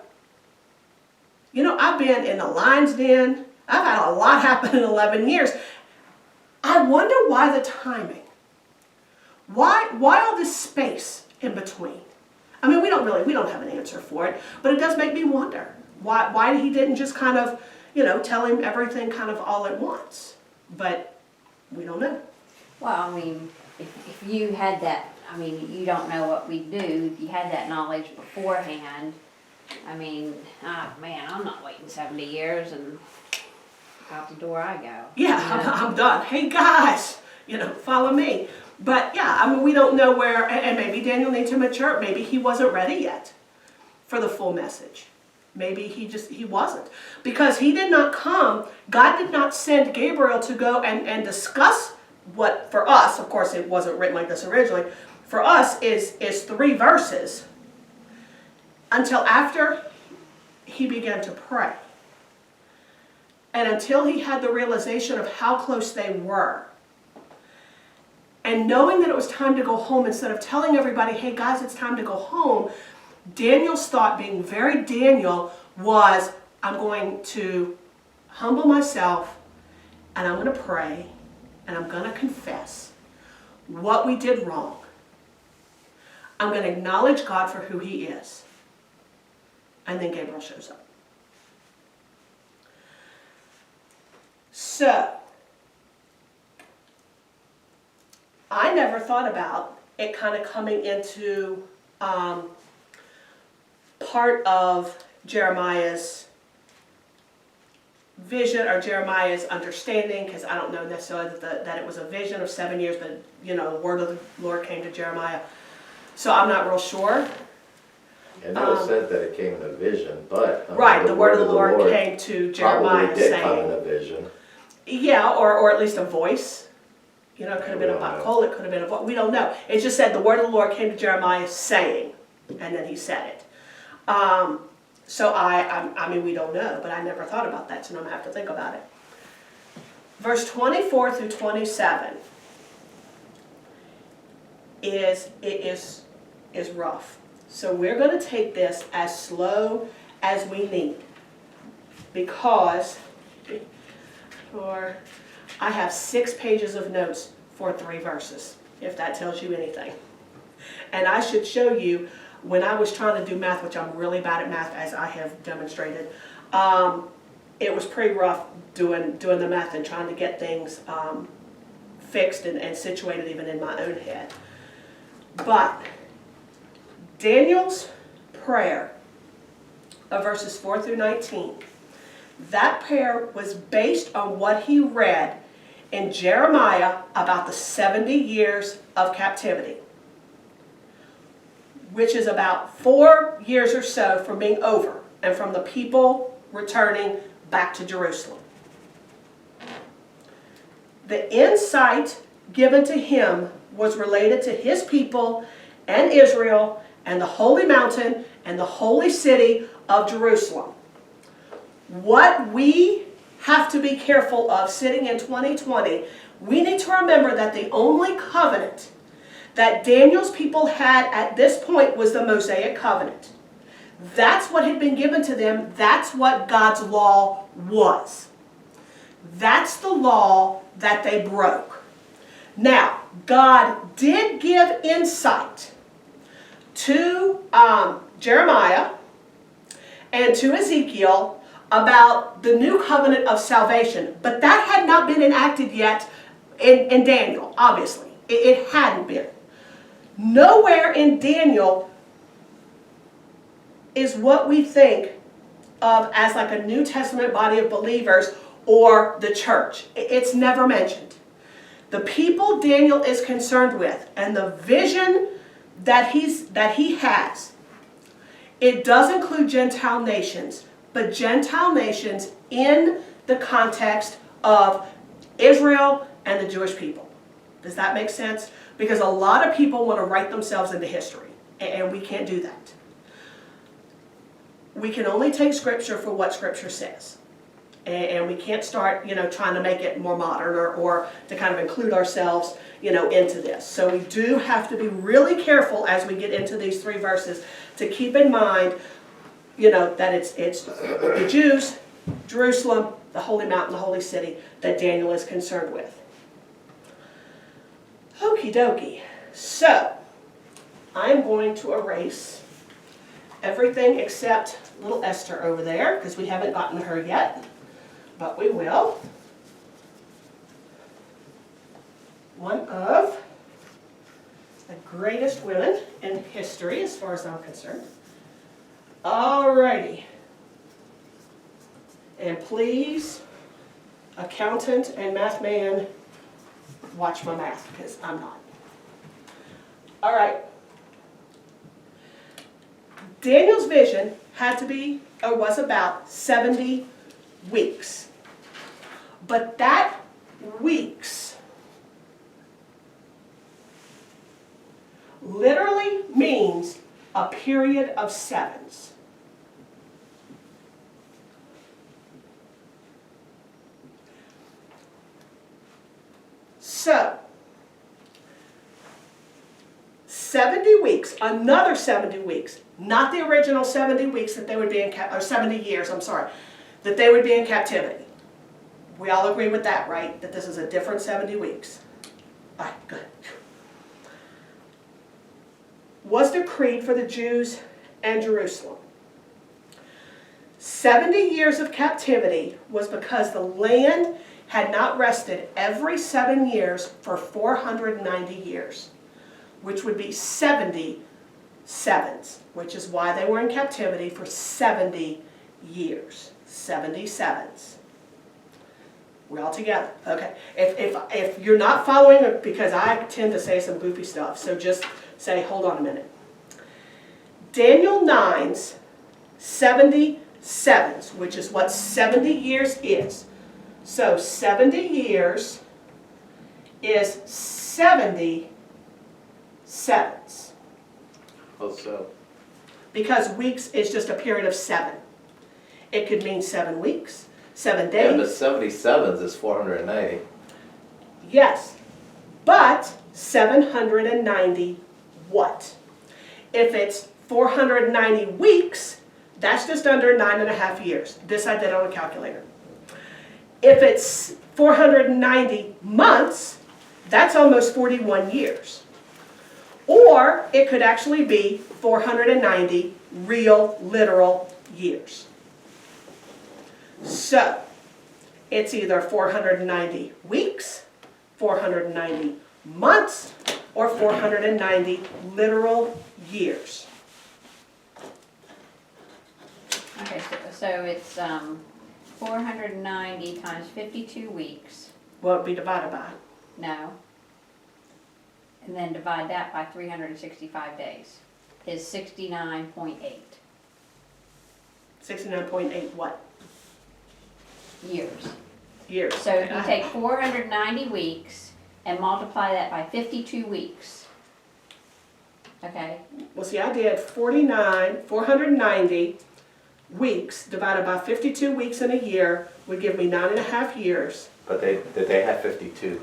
You know, I've been in the lion's den. I've had a lot happen in 11 years. I wonder why the timing. Why all this space in between? I mean, we don't have an answer for it, but it does make me wonder why he didn't just kind of, tell him everything kind of all at once. But we don't know.
Well, I mean, if you had that, I mean, you don't know what we do. If you had that knowledge beforehand, I mean, man, I'm not waiting 70 years and out the door I go.
Yeah, I'm done. Hey, guys, follow me. But yeah, I mean, we don't know where, and maybe Daniel needs to mature. Maybe he wasn't ready yet for the full message. Maybe he wasn't. Because he did not come, God did not send Gabriel to go and discuss what, for us, of course it wasn't written like this originally, for us is 3 verses until after he began to pray. And until he had the realization of how close they were. And knowing that it was time to go home, instead of telling everybody, hey guys, it's time to go home, Daniel's thought, being very Daniel, was, I'm going to humble myself, and I'm going to pray, and I'm going to confess what we did wrong. I'm going to acknowledge God for who he is. And then Gabriel shows up. So, I never thought about it kind of coming into part of Jeremiah's vision or Jeremiah's understanding, because I don't know necessarily that it was a vision of 7 years, but the word of the Lord came to Jeremiah. So I'm not real sure.
And it was said that it came in a vision, but
right, the word of the Lord came to Jeremiah
probably did
saying,
come in a vision.
Yeah, or at least a voice. It could have been a buckle, it could have been a voice. We don't know. It just said the word of the Lord came to Jeremiah saying, and then he said it. So I mean, we don't know, but I never thought about that, so now I'm going to have to think about it. Verse 24 through 27 is rough. So we're going to take this as slow as we need, because I have 6 pages of notes for 3 verses, if that tells you anything. And I should show you, when I was trying to do math, which I'm really bad at math, as I have demonstrated, it was pretty rough doing the math and trying to get things fixed and situated even in my own head. But Daniel's prayer of verses 4 through 19, that prayer was based on what he read in Jeremiah about the 70 years of captivity, which is about 4 years or so from being over and from the people returning back to Jerusalem. The insight given to him was related to his people and Israel and the holy mountain and the holy city of Jerusalem. What we have to be careful of sitting in 2020, we need to remember that the only covenant that Daniel's people had at this point was the Mosaic covenant. That's what had been given to them. That's what God's law was. That's the law that they broke. Now, God did give insight to Jeremiah and to Ezekiel about the new covenant of salvation, but that had not been enacted yet in Daniel, obviously. It hadn't been. Nowhere in Daniel is what we think of as like a New Testament body of believers or the church. It's never mentioned. The people Daniel is concerned with and the vision that he has, it does include Gentile nations, but Gentile nations in the context of Israel and the Jewish people. Does that make sense? Because a lot of people want to write themselves into history, and we can't do that. We can only take Scripture for what Scripture says. And we can't start, trying to make it more modern or to kind of include ourselves, into this. So we do have to be really careful as we get into these 3 verses to keep in mind, that it's the Jews, Jerusalem, the holy mountain, the holy city that Daniel is concerned with. Okie dokie. So I am going to erase everything except little Esther over there, because we haven't gotten her yet, but we will. One of the greatest women in history, as far as I'm concerned. Alrighty. And please, accountant and math man, watch my math, because I'm not. Alright. Daniel's vision had to be, or was about 70 weeks. But that weeks literally means a period of 7s. So, 70 weeks, another 70 weeks, not the original 70 weeks that they would be in, or 70 years, I'm sorry, that they would be in captivity. We all agree with that, right? That this is a different 70 weeks. All right, good. Was decreed for the Jews and Jerusalem. 70 years of captivity was because the land had not rested every 7 years for 490 years, which would be 70 sevens, which is why they were in captivity for 70 years. 70 sevens. We're all together, okay? If you're not following, because I tend to say some goofy stuff, so just say, hold on a minute. Daniel 9's 70 sevens, which is what 70 years is. So 70 years is 70 sevens.
Oh, so.
Because weeks is just a period of 7. It could mean 7 weeks, 7
Yeah, but
days.
77s is 490.
Yes, but 790 what? If it's 490 weeks, that's just under 9.5 years. This I did on a calculator. If it's 490 months, that's almost 41 years. Or it could actually be 490 real, literal years. So, it's either 490 weeks, 490 months, or 490 literal years.
Okay, so it's 490 times 52 weeks.
What would be divided by?
No. And then divide that by 365 days is 69.8
69.8 what?
years.
Years.
So if you
Okay.
take 490 weeks and multiply that by 52 weeks, okay,
Well, see, I did 490 weeks divided by 52 weeks in a year would give me 9.5 years.
But did they have 52?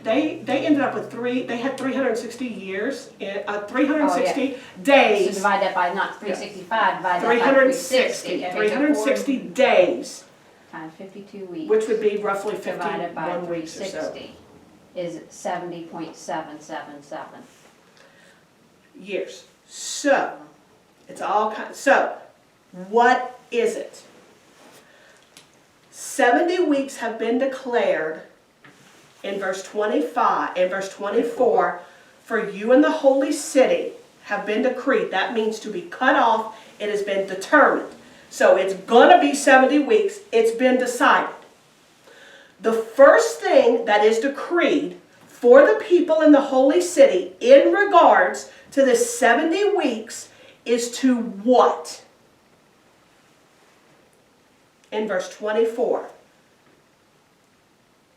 They ended up with they had 360 years, 360
so
days,
divide that by not 365, divide that by
360,
360. Okay, so
360 days,
times 52 weeks.
which would be roughly
divided by
51 weeks or so.
360 is 70.777.
Years. So, it's all kind. So, what is it? 70 weeks have been declared in verse 25, in verse 24, for you and the holy city have been decreed. That means to be cut off. It has been determined. So it's going to be 70 weeks. It's been decided. The first thing that is decreed for the people in the holy city in regards to the 70 weeks is to what? In verse 24.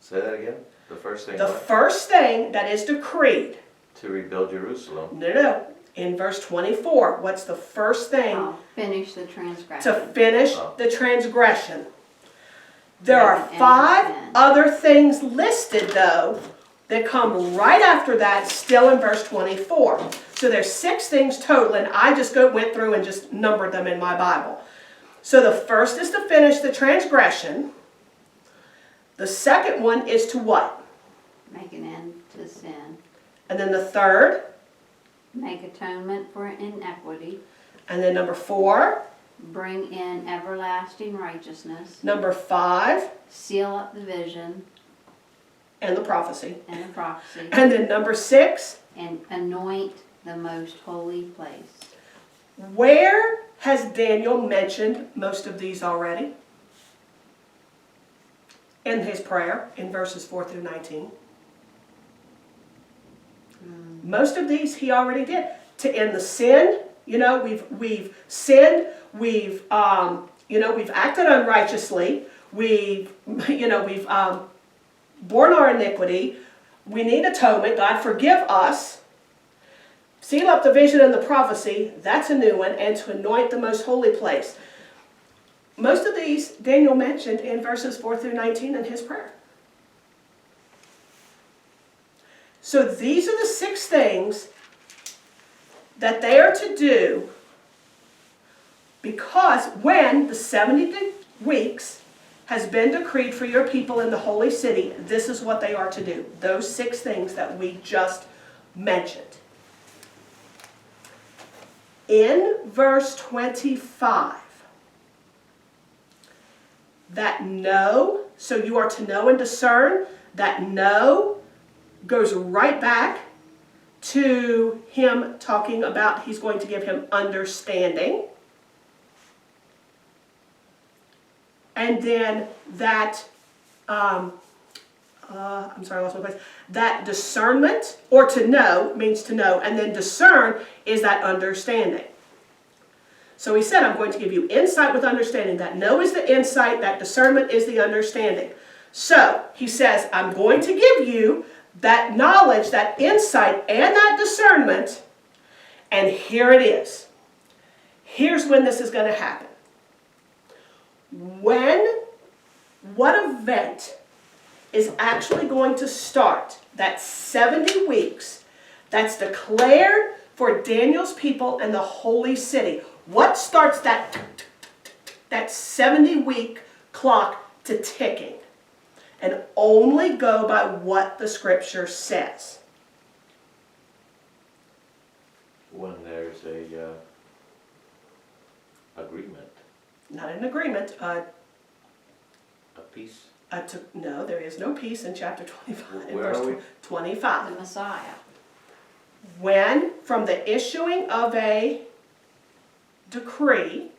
Say that again? The first thing
The
what?
first thing that is decreed.
To rebuild Jerusalem.
No. In verse 24, what's the first thing?
Finish the transgression.
To finish the transgression. There
Yeah,
are
and
5
sin.
other things listed, though, that come right after that, still in verse 24. So there's 6 things total, and I just went through and just numbered them in my Bible. So the first is to finish the transgression. The second one is to what?
Make an end to sin.
And then the third,
Make atonement for inequity.
and then number 4,
Bring in everlasting righteousness.
number 5,
Seal up the vision
and the prophecy.
and the prophecy.
And then number 6,
And anoint the most holy place.
where has Daniel mentioned most of these already? In his prayer, in verses 4 through 19. Most of these he already did. To end the sin, we've sinned, we've acted unrighteously, we've borne our iniquity, we need atonement, God forgive us. Seal up the vision and the prophecy, that's a new one, and to anoint the most holy place. Most of these Daniel mentioned in verses 4 through 19 in his prayer. So these are the 6 things that they are to do, because when the 70 weeks has been decreed for your people in the holy city, this is what they are to do. Those 6 things that we just mentioned. In verse 25, that know, so you are to know and discern, that know goes right back to him talking about he's going to give him understanding. And then that, I'm sorry, I lost my place. That discernment, or to know, means to know, and then discern is that understanding. So he said, I'm going to give you insight with understanding. That know is the insight, that discernment is the understanding. So he says, I'm going to give you that knowledge, that insight, and that discernment, and here it is. Here's when this is going to happen. What event is actually going to start that 70 weeks that's declared for Daniel's people and the holy city? What starts that 70-week clock to ticking? And only go by what the scripture says.
When there's a agreement,
Not an agreement.
a peace.
No, there is no peace in chapter 25. In
Where
verse
are we?
25.
The Messiah.
When, from the issuing of a decree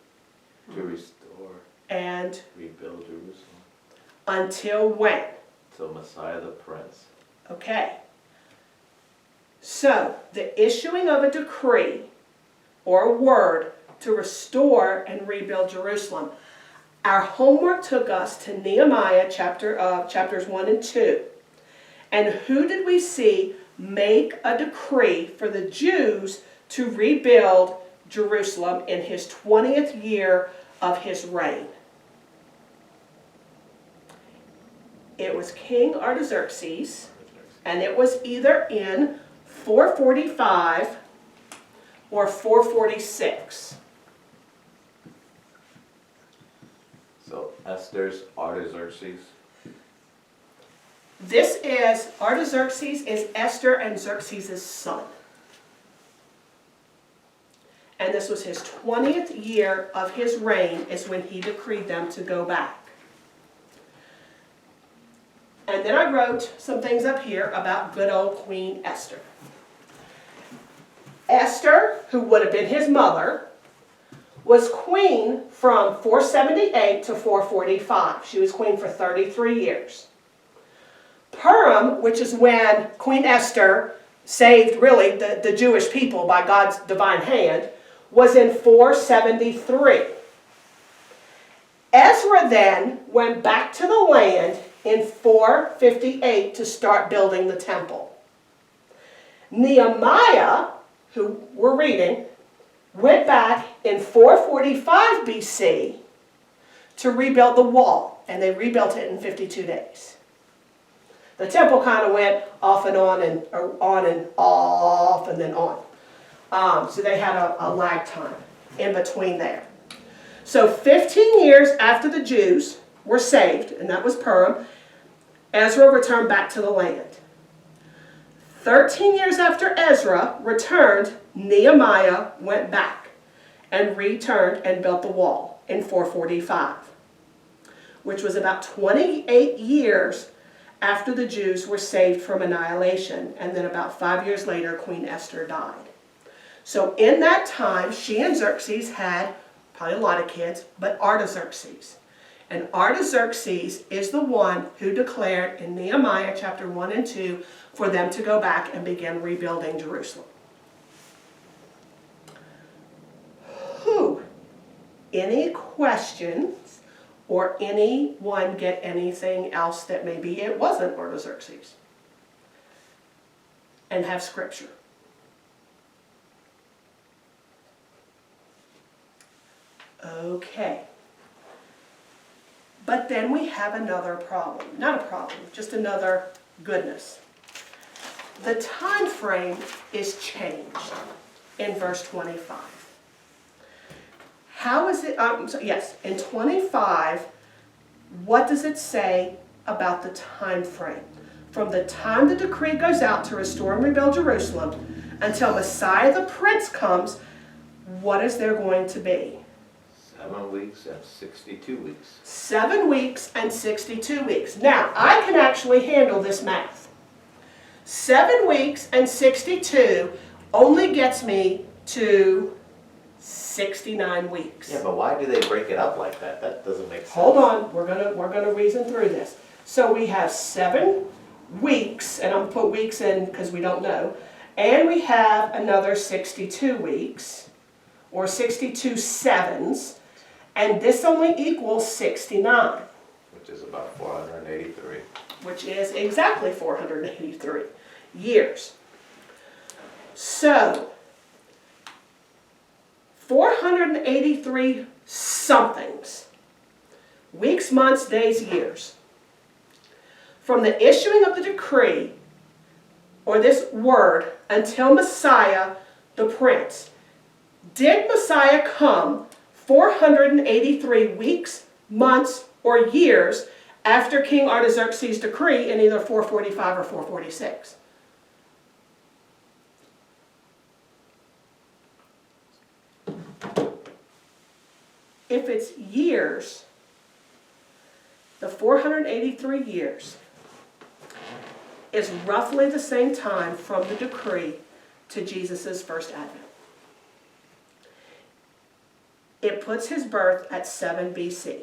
To restore,
and
rebuild Jerusalem.
until when?
So Messiah the Prince.
Okay. So, the issuing of a decree or a word to restore and rebuild Jerusalem. Our homework took us to Nehemiah chapters 1 and 2. And who did we see make a decree for the Jews to rebuild Jerusalem in his 20th year of his reign? It was King Artaxerxes, and it was either in 445 or 446.
So Esther's Artaxerxes.
This is, Artaxerxes is Esther and Xerxes' son. And this was his 20th year of his reign is when he decreed them to go back. And then I wrote some things up here about good old Queen Esther. Esther, who would have been his mother, was queen from 478 to 445. She was queen for 33 years. Purim, which is when Queen Esther saved really the Jewish people by God's divine hand, was in 473. Ezra then went back to the land in 458 to start building the temple. Nehemiah, who we're reading, went back in 445 BC to rebuild the wall, and they rebuilt it in 52 days. The temple kind of went off and on and off and then on. So they had a lag time in between there. So 15 years after the Jews were saved, and that was Purim, Ezra returned back to the land. 13 years after Ezra returned, Nehemiah went back and returned and built the wall in 445, which was about 28 years after the Jews were saved from annihilation, and then about 5 years later, Queen Esther died. So in that time, she and Xerxes had probably a lot of kids, but Artaxerxes. And Artaxerxes is the one who declared in Nehemiah chapter 1 and 2 for them to go back and begin rebuilding Jerusalem. Any questions? Or anyone get anything else that maybe it wasn't Artaxerxes? And have scripture. Okay. But then we have another problem. Not a problem, just another goodness. The time frame is changed in verse 25. How is it, in 25, what does it say about the time frame? From the time the decree goes out to restore and rebuild Jerusalem until Messiah the Prince comes, what is there going to be?
7 weeks and 62 weeks.
7 weeks and 62 weeks. Now, I can actually handle this math. 7 weeks and 62 only gets me to 69 weeks.
Yeah, but why do they break it up like that? That doesn't make sense.
Hold on, we're gonna reason through this. So we have 7 weeks, and I'm gonna put weeks in because we don't know, and we have another 62 weeks, or 62 sevens, and this only equals 69.
Which is about 483.
Which is exactly 483 years. So, 483 somethings, weeks, months, days, years, from the issuing of the decree, or this word, until Messiah the Prince. Did Messiah come 483 weeks, months, or years after King Artaxerxes' decree in either 445 or 446? If it's years, the 483 years is roughly the same time from the decree to Jesus' first advent. It puts his birth at 7 BC.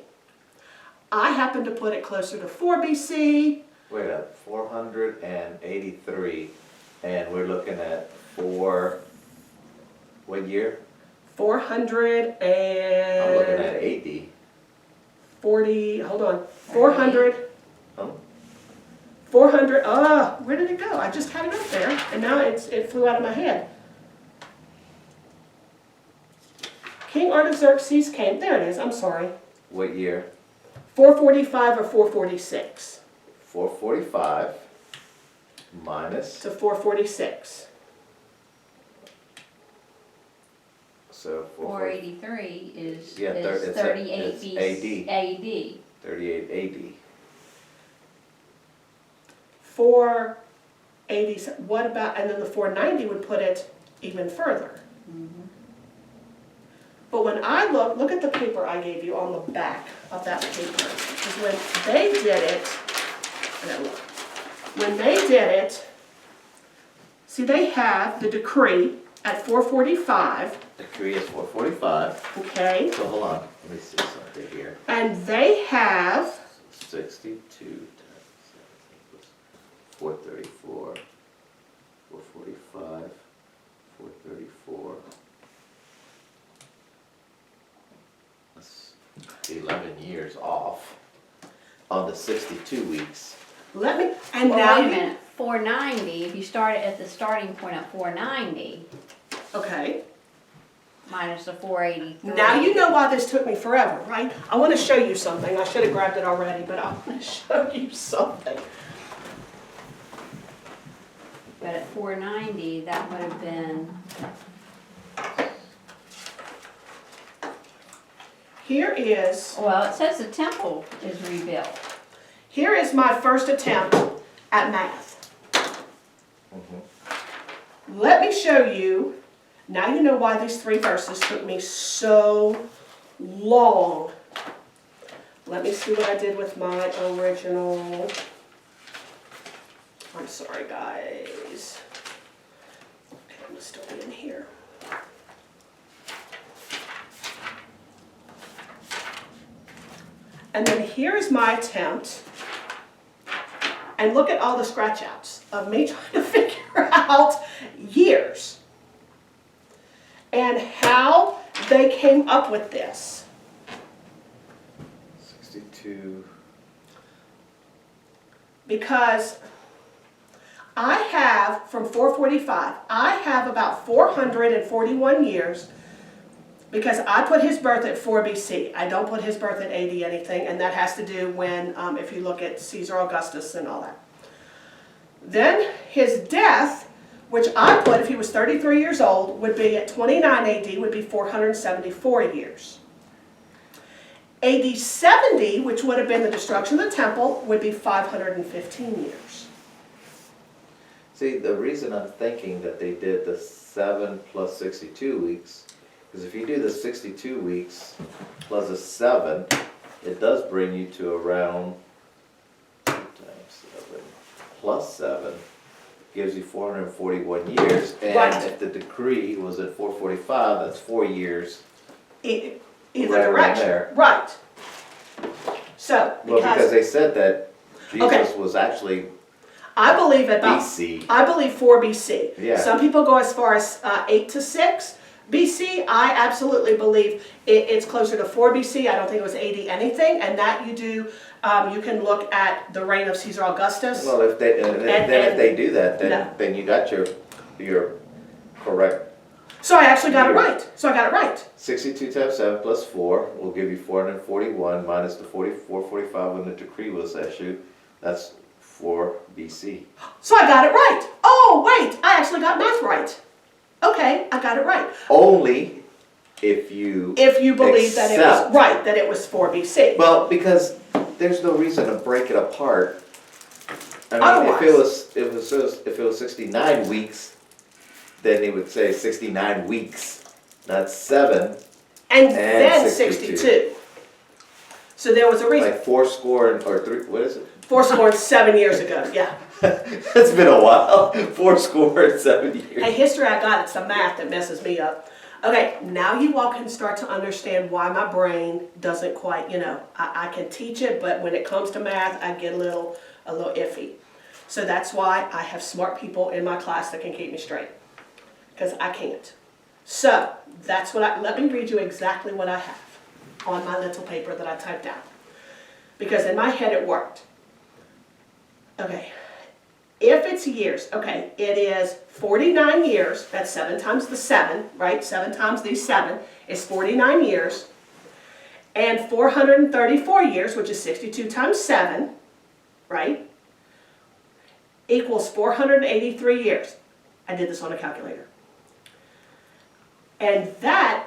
I happen to put it closer to 4 BC.
Wait up, 483, and we're looking at what year?
400
I'm looking at
and
AD.
40, hold on, 400,
Oh,
400, where did it go? I just had it up there, and now it flew out of my head. King Artaxerxes came, there it is, I'm sorry,
what year?
445 or 446
445 minus,
to 446.
so
483 is,
Yeah,
is
it's
38
AD.
AD.
38 AD.
480, what about, and then the 490 would put it even further. But when I look at the paper I gave you on the back of that paper, because when they did it, when they did it, see they have the decree at 445,
Decree is 445.
okay,
So hold on, let me see something here.
and they have
62 times 434, 445, 434. That's 11 years off on the 62 weeks.
let me, and
Well,
now
wait a
you,
minute, 490, if you start at the starting point at 490,
okay.
minus the 483.
Now you know why this took me forever, right? I want to show you something. I should have grabbed it already, but I want to show you something.
But at 490, that would have been,
Here is
well, it says the temple is rebuilt.
Here is my first attempt at math. Let me show you, now you know why these 3 verses took me so long. Let me see what I did with my original. I'm sorry, guys. Okay, I'm gonna still be in here. And then here's my attempt. And look at all the scratch outs of me trying to figure out years and how they came up with this.
62.
Because I have, from 445, I have about 441 years because I put his birth at 4 BC. I don't put his birth at AD anything, and that has to do when, if you look at Caesar Augustus and all that. Then his death, which I put, if he was 33 years old, would be at 29 AD, would be 474 years. AD 70, which would have been the destruction of the temple, would be 515 years.
See, the reason I'm thinking that they did the 7 plus 62 weeks Because if you do the 62 weeks plus a 7, it does bring you to around 2 times 7 plus 7 gives you 441 years. And
Right.
if the decree was at 445, that's 4 years.
Either
Right around
direction,
there.
right. So,
Well, because they said that
Okay.
Jesus was actually
I believe about,
BC.
I believe 4 BC.
Yeah.
Some people go as far as 8 to 6 BC. I absolutely believe it's closer to 4 BC. I don't think it was 80 anything, and that you do, you can look at the reign of Caesar Augustus.
Well, if they, if they do that, then,
No.
then you got your correct.
So I actually got it right. So I got it right.
62 times 7 plus 4 will give you 441 minus the 445 when the decree was issued. That's 4 BC.
So I got it right. Oh, wait, I actually got math right. Okay, I got it right.
Only if you.
If you believe that it was
accept-
right, that it was 4 BC.
Well, because there's no reason to break it apart. I mean,
Otherwise.
if it was 69 weeks, then they would say 69 weeks. That's 7,
And
and
then
62.
62. So there was a reason.
like 4 score or 3. What is it?
4 scored 7 years ago, yeah.
It's been a while. 4 score and 7 years.
Hey, history I got, it's the math that messes me up. Okay, now you all can start to understand why my brain doesn't quite, I can teach it, but when it comes to math, I get a little iffy. So that's why I have smart people in my class that can keep me straight, because I can't. So that's let me read you exactly what I have on my little paper that I typed out, because in my head it worked. Okay. If it's years, okay, it is 49 years, that's 7 times the 7, right? 7 times the 7 is 49 years. And 434 years, which is 62 times 7, right? Equals 483 years. I did this on a calculator. And that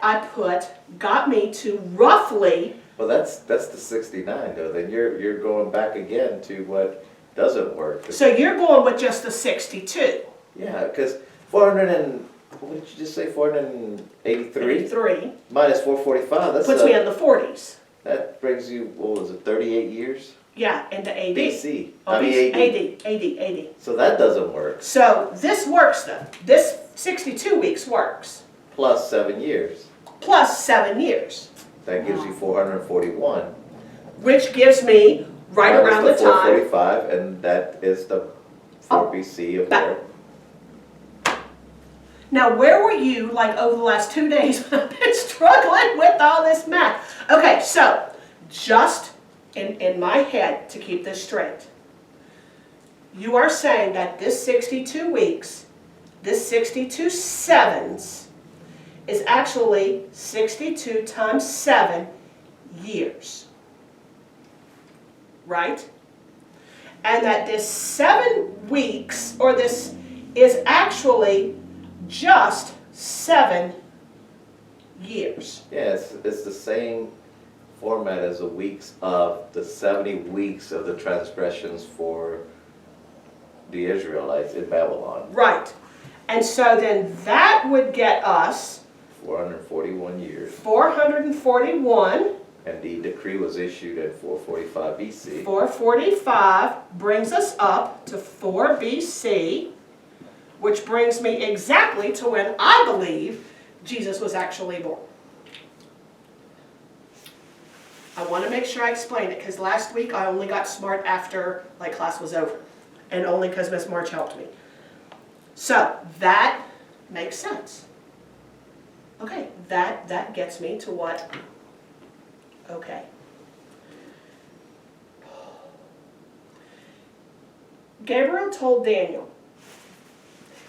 got me to roughly.
Well, that's the 69 though. Then you're going back again to what doesn't work.
So you're going with just the 62.
Yeah, because 400 and what did you just say? 483
83
minus 445. That's
puts me in the 40s.
that brings you, what was it? 38 years.
Yeah, into AD.
BC.
Oh,
I mean AD.
AD.
So that doesn't work.
So this works though. This 62 weeks works.
Plus 7 years.
Plus 7 years.
That gives you 441.
Which gives me right
Minus
around the time.
445, and that is the 4 BC of
back.
there.
Now where were you like over the last 2 days when I've been struggling with all this math? Okay, so just in my head to keep this straight. You are saying that this 62 weeks, this 62 sevens, is actually 62 times 7 years. Right? And that this 7 weeks, or this is actually just 7 years.
Yeah, it's the same format as the weeks of the 70 weeks of the transgressions for the Israelites in Babylon.
Right. And so then that would get us
441 years.
441.
And the decree was issued at 445 BC.
445 brings us up to 4 BC, which brings me exactly to when I believe Jesus was actually born. I want to make sure I explain it, because last week I only got smart after class was over, and only because Miss March helped me. So that makes sense. Okay, that gets me to what. Okay. Gabriel told Daniel.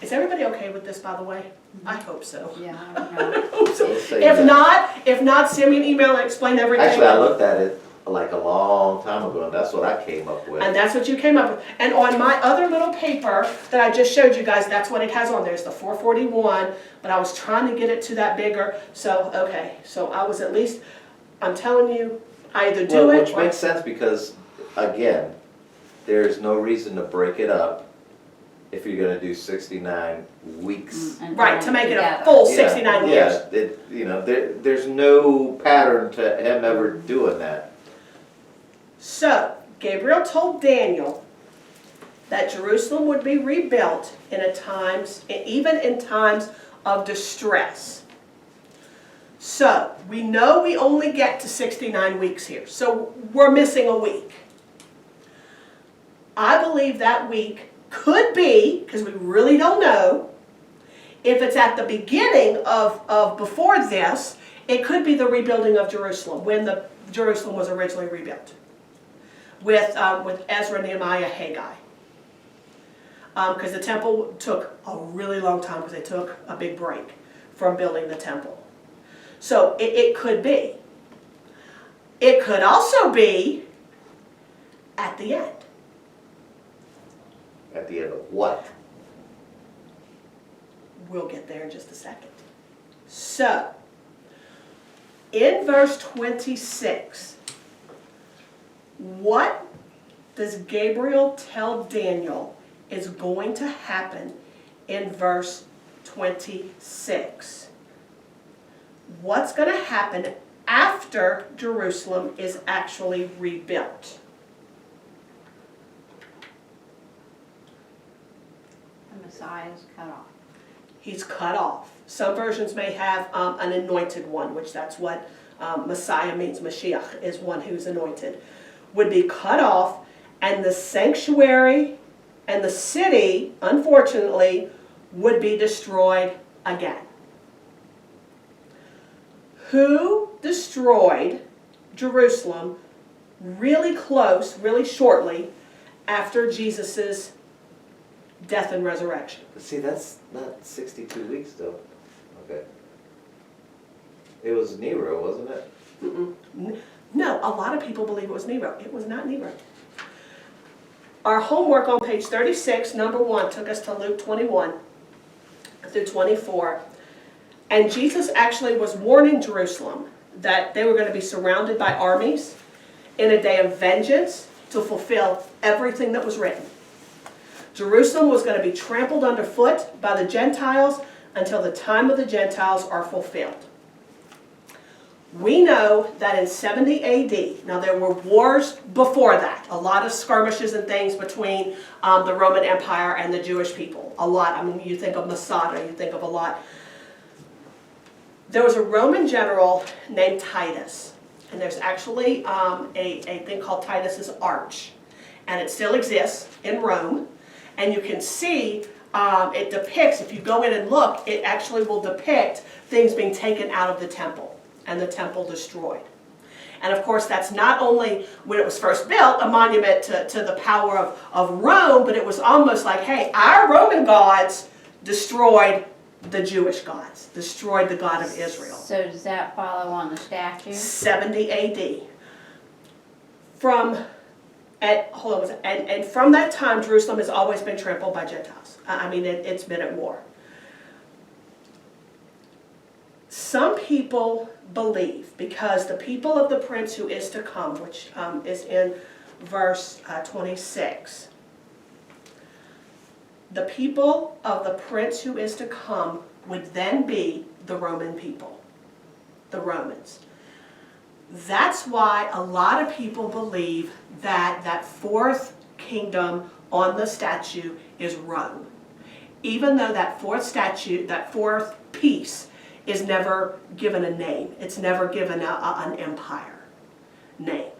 Is everybody okay with this, by the way? I hope so.
Yeah,
I hope so.
We'll say
If
that.
not, send me an email and explain everything.
Actually, I looked at it like a long time ago, and that's what I came up with.
And that's what you came up with. And on my other little paper that I just showed you guys, that's what it has on there. It's the 441, but I was trying to get it to that bigger. So, okay. So I was at least, I'm telling you, I either do it
Which
or...
makes sense because, again, there's no reason to break it up if you're gonna do 69 weeks.
And
Right,
then
to make it a
together.
full
Yeah,
69 years.
Yeah, there's no pattern to him ever doing that.
So, Gabriel told Daniel that Jerusalem would be rebuilt even in times of distress. So, we know we only get to 69 weeks here, so we're missing a week. I believe that week could be, because we really don't know, if it's at the beginning of before this, it could be the rebuilding of Jerusalem, when Jerusalem was originally rebuilt, with Ezra, Nehemiah, Haggai. Because the temple took a really long time, because they took a big break from building the temple. So it could be. It could also be at the end.
At the end of what?
We'll get there in just a second. So, in verse 26, what does Gabriel tell Daniel is going to happen in verse 26? What's going to happen after Jerusalem is actually rebuilt?
The Messiah is cut off.
He's cut off. Some versions may have an anointed one, which that's what Messiah means. Mashiach is one who's anointed. Would be cut off, and the sanctuary and the city, unfortunately, would be destroyed again. Who destroyed Jerusalem really close, really shortly after Jesus' death and resurrection?
But see, that's not 62 weeks though. Okay. It was Nero, wasn't it?
No, a lot of people believe it was Nero. It was not Nero. Our homework on page 36, number 1, took us to Luke 21 through 24. And Jesus actually was warning Jerusalem that they were going to be surrounded by armies in a day of vengeance to fulfill everything that was written. Jerusalem was going to be trampled underfoot by the Gentiles until the time of the Gentiles are fulfilled. We know that in 70 AD, now there were wars before that, a lot of skirmishes and things between the Roman Empire and the Jewish people. A lot. I mean, you think of Masada, you think of a lot. There was a Roman general named Titus, and there's actually a thing called Titus's Arch, and it still exists in Rome, and you can see it depicts, if you go in and look, it actually will depict things being taken out of the temple and the temple destroyed. And of course, that's not only when it was first built a monument to the power of Rome, but it was almost like, hey, our Roman gods destroyed the Jewish gods, destroyed the God of Israel.
So does that follow on the statue?
70 AD. And from that time, Jerusalem has always been trampled by Gentiles. I mean, it's been at war. Some people believe, because the people of the prince who is to come, which is in verse 26, the people of the prince who is to come would then be the Roman people, the Romans. That's why a lot of people believe that that fourth kingdom on the statue is Rome. Even though that fourth piece is never given a name. It's never given an empire name.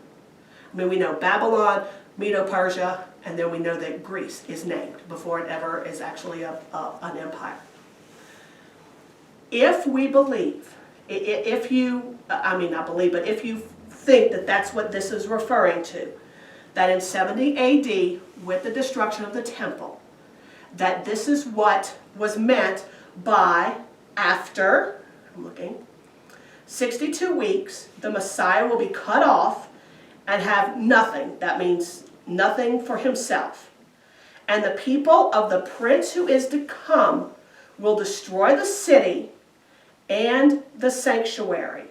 I mean, we know Babylon, Medo-Persia, and then we know that Greece is named before it ever is actually an empire. If we believe, if you think that that's what this is referring to, that in 70 AD, with the destruction of the temple, that this is what was meant by after, I'm looking, 62 weeks, the Messiah will be cut off and have nothing. That means nothing for himself. And the people of the prince who is to come will destroy the city and the sanctuary.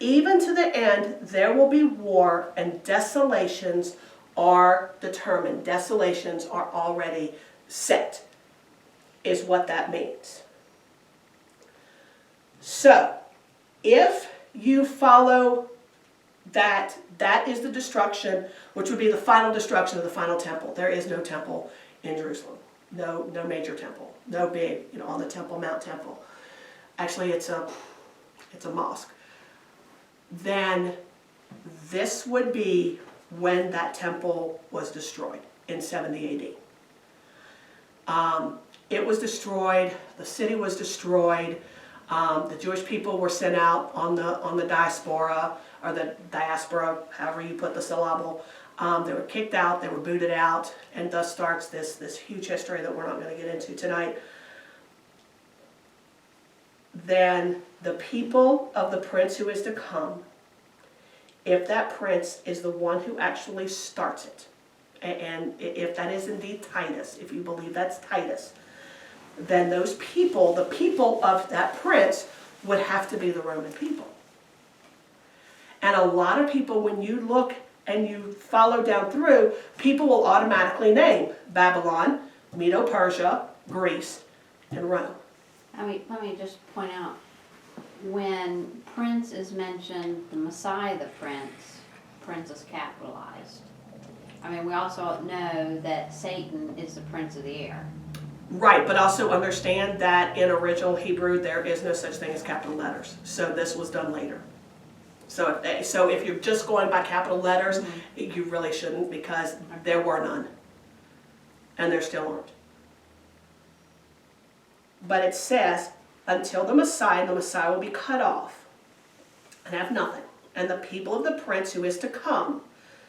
Even to the end, there will be war, and desolations are determined. Desolations are already set, is what that means. So, if you follow that, that is the destruction, which would be the final destruction of the final temple. There is no temple in Jerusalem. No major temple. No big, on the Temple Mount temple. Actually, it's a mosque. Then this would be when that temple was destroyed in 70 AD. It was destroyed. The city was destroyed. The Jewish people were sent out on the diaspora, or the diaspora, however you put the syllable. They were kicked out, they were booted out, and thus starts this huge history that we're not going to get into tonight. Then the people of the prince who is to come, if that prince is the one who actually starts it, and if that is indeed Titus, if you believe that's Titus, then those people, the people of that prince, would have to be the Roman people. And a lot of people, when you look and you follow down through, people will automatically name Babylon, Medo-Persia, Greece, and Rome.
I mean, let me just point out, when prince is mentioned, the Messiah, the prince is capitalized. I mean, we also know that Satan is the prince of the air.
Right, but also understand that in original Hebrew there is no such thing as capital letters. So this was done later. So if you're just going by capital letters, you really shouldn't, because there were none. And there still aren't. But it says, until the Messiah will be cut off and have nothing. And the people of the prince who is to come.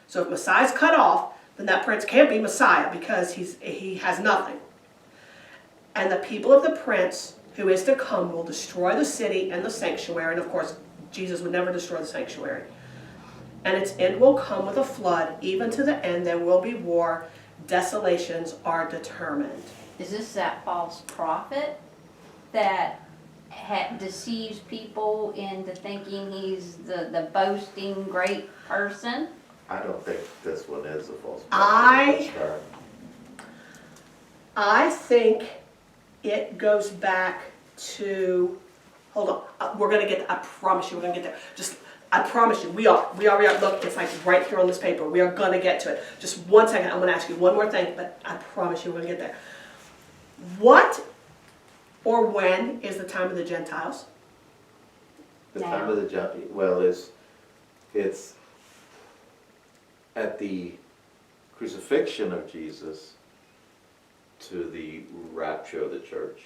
So if Messiah's cut off, then that prince can't be Messiah, because he has nothing. And the people of the prince who is to come will destroy the city and the sanctuary. And of course, Jesus would never destroy the sanctuary. And its end will come with a flood. Even to the end there will be war. Desolations are determined.
Is this that false prophet that deceives people into thinking he's the boasting great person?
I don't think this one is a false
I
prophet.
I think it goes back to, hold on, we're going to get, I promise you we're going to get there. Just, I promise you, we are. Look, it's like right here on this paper. We are going to get to it. Just one second, I'm going to ask you one more thing, but I promise you we're going to get there. What or when is the time of the Gentiles?
The time of the Gentiles, well, it's at the crucifixion of Jesus to the rapture of the church,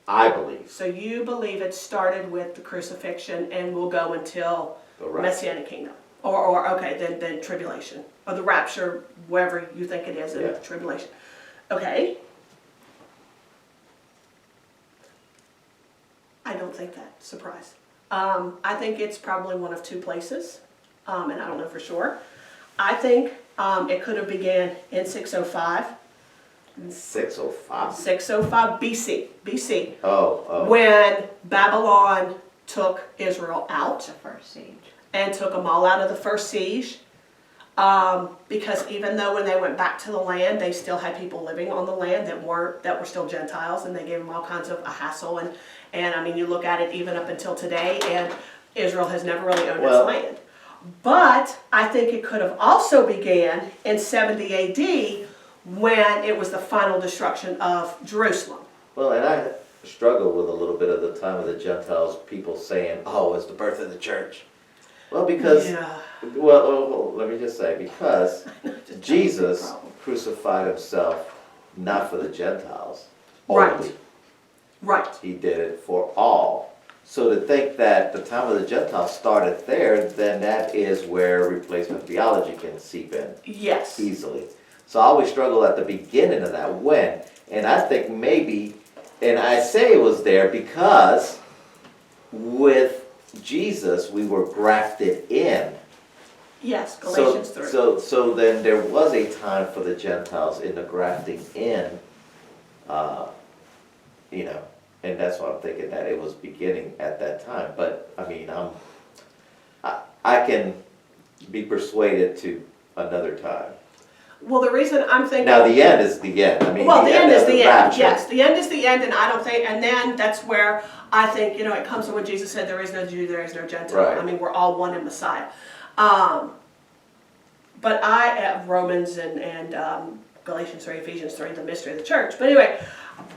I believe.
So you believe it started with the crucifixion and will go until
The
Messianic kingdom, or okay, then tribulation, or the rapture, wherever you think it is in tribulation. Okay. I don't think that. Surprise. I think it's probably one of two places, and I don't know for sure. I think it could have began in 605.
605.
605 BC.
Oh.
When Babylon took Israel out.
The first siege.
And took them all out of the first siege. Because even though when they went back to the land, they still had people living on the land that were still Gentiles, and they gave them all kinds of a hassle. And I mean, you look at it even up until today, and Israel has never really owned its land. But I think it could have also began in 70 AD when it was the final destruction of Jerusalem.
Well, and I struggle with a little bit of the time of the Gentiles, people saying, oh, it's the birth of the church. Well, because, well, let me just say, because Jesus crucified himself not for the Gentiles only.
Right.
He did it for all. So to think that the time of the Gentiles started there, then that is where replacement theology can seep in.
Yes.
Easily. So I always struggle at the beginning of that, when. And I think maybe, and I say it was there because with Jesus we were grafted in.
Yes, Galatians 3.
So then there was a time for the Gentiles in the grafting in, and that's why I'm thinking that it was beginning at that time. But I mean, I can be persuaded to another time.
Well, the reason I'm thinking.
Now, the end is the end. I mean,
Well, the end is
of
the end,
rapture.
yes, the end is the end, and I don't think, and then that's where I think, it comes to when Jesus said, there is no Jew, there is no Gentile.
Right.
I mean, we're all one in Messiah. But Romans and Galatians 3, Ephesians 3, the mystery of the church. But anyway,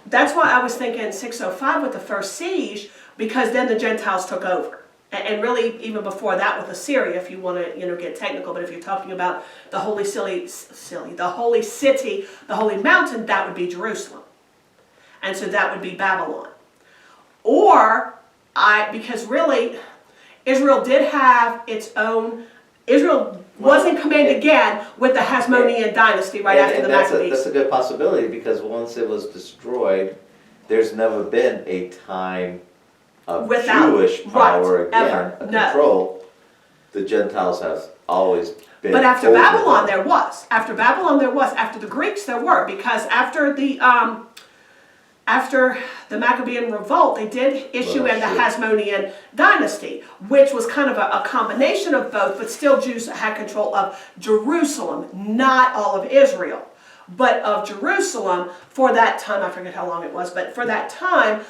that's why I was thinking 605 with the first siege, because then the Gentiles took over. And really, even before that with Assyria, if you want to, get technical, but if you're talking about the holy the holy city, the holy mountain, that would be Jerusalem. And so that would be Babylon. Or, because really, Israel did have its own, Israel wasn't commanded again with the Hasmonean dynasty right after the Maccabees.
That's a good possibility, because once it was destroyed, there's never been a time of Jewish power again, control. The Gentiles have always been.
But after Babylon there was. After Babylon there was. After the Greeks there were. Because after the Maccabean revolt, they did issue in the Hasmonean dynasty, which was kind of a combination of both, but still Jews had control of Jerusalem, not all of Israel, but of Jerusalem for that time. I forget how long it was, but for that time.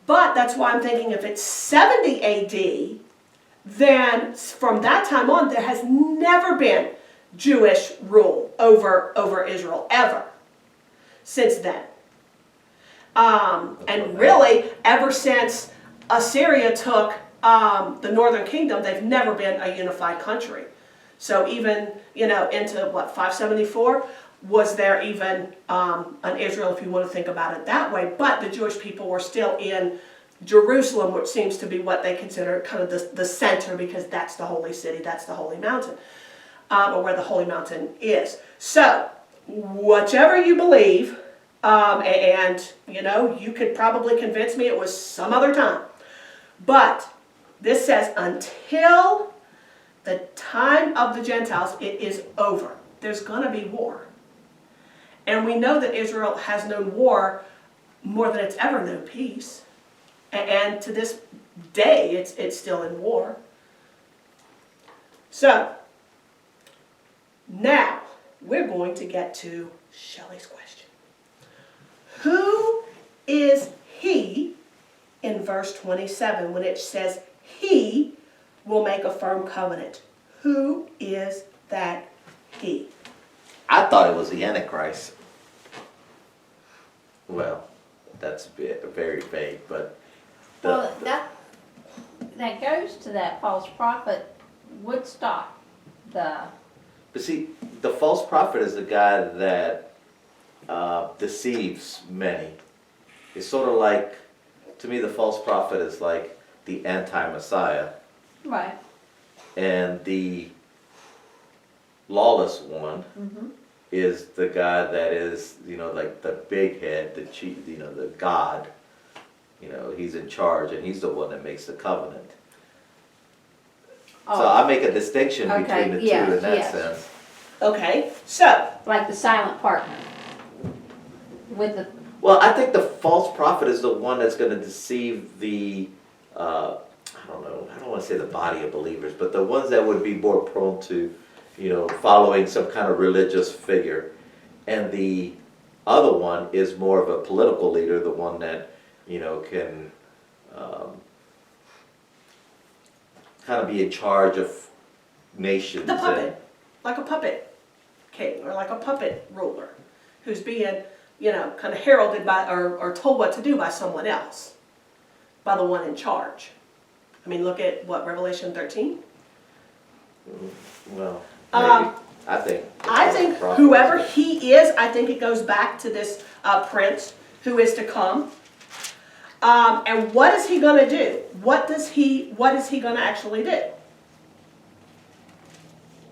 But that's why I'm thinking if it's 70 AD, then from that time on, there has never been Jewish rule over Israel, ever, since then. And really, ever since Assyria took the northern kingdom, they've never been a unified country. So even, into 574, was there even an Israel, if you want to think about it that way. But the Jewish people were still in Jerusalem, which seems to be what they consider kind of the center, because that's the holy city, that's the holy mountain, or where the holy mountain is. So, whichever you believe, and you could probably convince me it was some other time. But this says until the time of the Gentiles, it is over. There's going to be war. And we know that Israel has known war more than it's ever known peace. And to this day, it's still in war. So, now, we're going to get to Shelley's question. Who is he in verse 27 when it says he will make a firm covenant? Who is that he?
I thought it was the Antichrist. Well, that's very vague, but...
Well, that goes to that false prophet, Woodstock.
But see, the false prophet is the guy that deceives many. It's sort of like, to me, the false prophet is like the anti-Messiah.
Right.
And the lawless one is the guy that is, like the big head, the chief, the God. He's in charge, and he's the one that makes the covenant.
Oh.
So I make a distinction
Okay,
between the
yes,
two in that
yes.
sense.
Okay, so.
Like the silent partner. With the...
Well, I think the false prophet is the one that's going to deceive the, I don't want to say the body of believers, but the ones that would be more prone to, following some kind of religious figure. And the other one is more of a political leader, the one that, can kind of be in charge of nations.
The puppet, like a puppet king or like a puppet ruler who's being, kind of heralded by or told what to do by someone else, by the one in charge. I mean, look at Revelation 13?
Well, maybe. I think
whoever he is, I think it goes back to this prince who is to come. And what is he going to do? What is he going to actually do?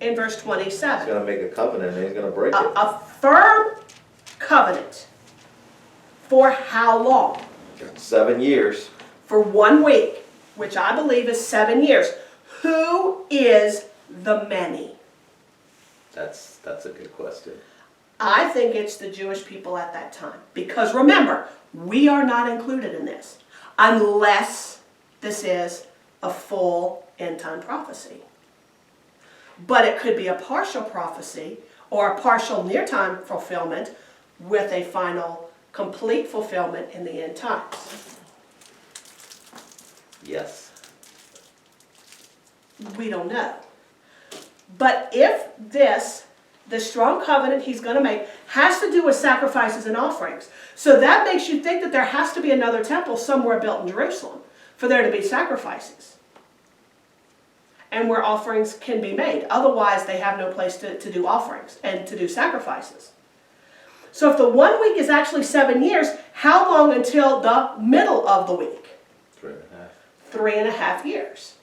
In verse 27.
He's going to make a covenant and he's going to break it.
A firm covenant. For how long?
7 years.
For 1 week, which I believe is 7 years. Who is the many?
That's a good question.
I think it's the Jewish people at that time. Because remember, we are not included in this unless this is a full end-time prophecy. But it could be a partial prophecy, or a partial near-time fulfillment with a final complete fulfillment in the end times?
Yes.
We don't know. But if the strong covenant he's going to make has to do with sacrifices and offerings, so that makes you think that there has to be another temple somewhere built in Jerusalem for there to be sacrifices and where offerings can be made. Otherwise, they have no place to do offerings and to do sacrifices. So if the 1 week is actually 7 years, how long until the middle of the week?
3.5.
3.5 years.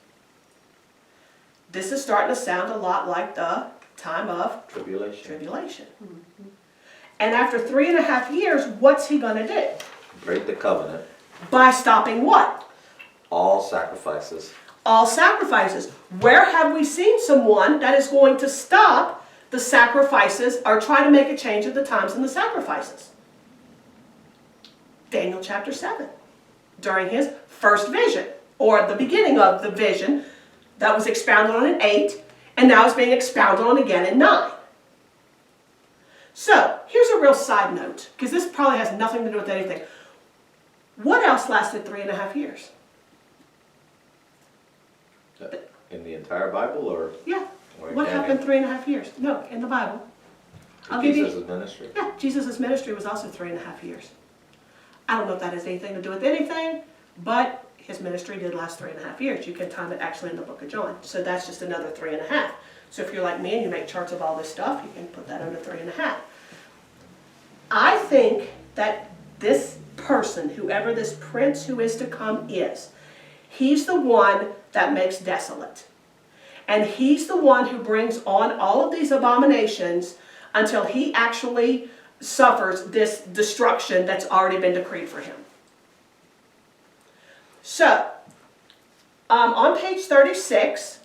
This is starting to sound a lot like the time of tribulation. And after 3.5 years, what's he going to do?
Break the covenant.
By stopping what?
All sacrifices.
All sacrifices. Where have we seen someone that is going to stop the sacrifices or try to make a change at the times in the sacrifices? Daniel chapter 7. During his first vision, or the beginning of the vision that was expounded on in 8, and now is being expounded on again in 9. So, here's a real side note, because this probably has nothing to do with anything. What else lasted 3.5 years?
In the entire Bible, or?
Yeah.
Or
What
Daniel?
happened 3.5 years? No, in the Bible. I'll give you.
Jesus' ministry.
Yeah, Jesus' ministry was also 3.5 years. I don't know if that has anything to do with anything, but his ministry did last 3.5 years. You can time it actually in the book of John. So that's just another 3.5. So if you're like me and you make charts of all this stuff, you can put that under 3.5. I think that this person, whoever this prince who is to come is, he's the one that makes desolate. And he's the one who brings on all of these abominations until he actually suffers this destruction that's already been decreed for him. So, on page 36,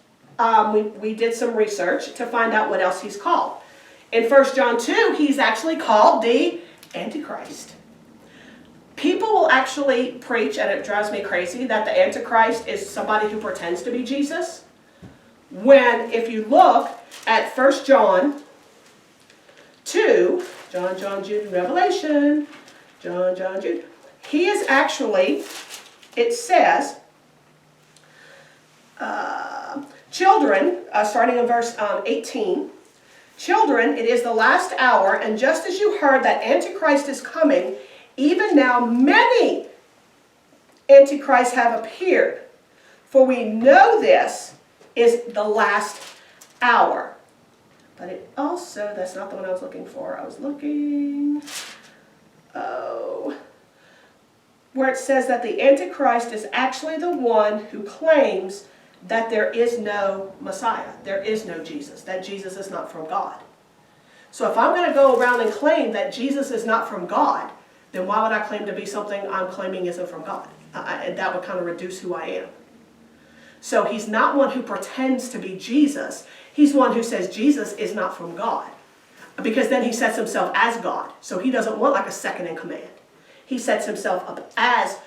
we did some research to find out what else he's called. In 1 John 2, he's actually called the Antichrist. People will actually preach, and it drives me crazy, that the Antichrist is somebody who pretends to be Jesus. When, if you look at 1 John 2, John, Jude, Revelation, John, Jude, he is actually, it says, children, starting in verse 18, children, it is the last hour, and just as you heard that Antichrist is coming, even now many Antichrists have appeared. For we know this is the last hour. But it also, that's not the one I was looking for. I was looking, where it says that the Antichrist is actually the one who claims that there is no Messiah, there is no Jesus, that Jesus is not from God. So if I'm going to go around and claim that Jesus is not from God, then why would I claim to be something I'm claiming isn't from God? And that would kind of reduce who I am. So he's not one who pretends to be Jesus. He's one who says Jesus is not from God. Because then he sets himself as God. So he doesn't want like a second in command. He sets himself up as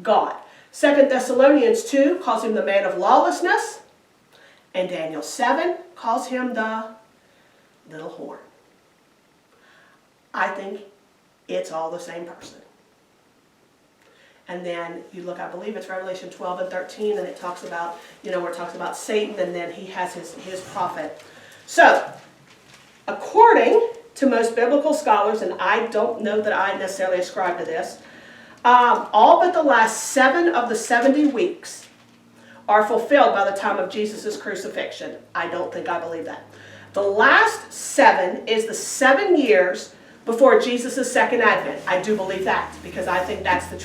God. 2 Thessalonians 2 calls him the man of lawlessness. And Daniel 7 calls him the little horn. I think it's all the same person. And then you look, I believe it's Revelation 12 and 13, and it talks about, where it talks about Satan, and then he has his prophet. So, according to most biblical scholars, and I don't know that I necessarily ascribe to this, all but the last 7 of the 70 weeks are fulfilled by the time of Jesus' crucifixion. I don't think I believe that. The last 7 is the 7 years before Jesus' second advent. I do believe that, because I think that's the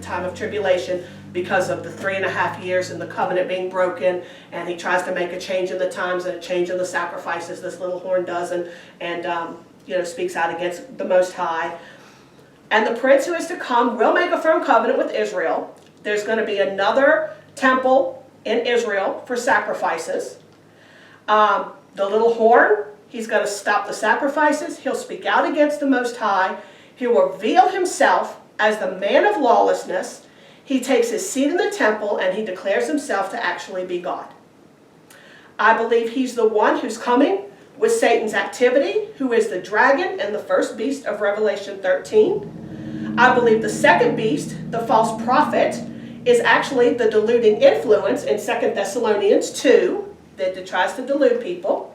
time of tribulation, because of the 3.5 years and the covenant being broken, and he tries to make a change in the times and a change in the sacrifices, this little horn does, and speaks out against the Most High. And the prince who is to come will make a firm covenant with Israel. There's going to be another temple in Israel for sacrifices. The little horn, he's going to stop the sacrifices. He'll speak out against the Most High. He will reveal himself as the man of lawlessness. He takes his seat in the temple, and he declares himself to actually be God. I believe he's the one who's coming with Satan's activity, who is the dragon and the first beast of Revelation 13. I believe the second beast, the false prophet, is actually the deluding influence in 2 Thessalonians 2 that tries to delude people.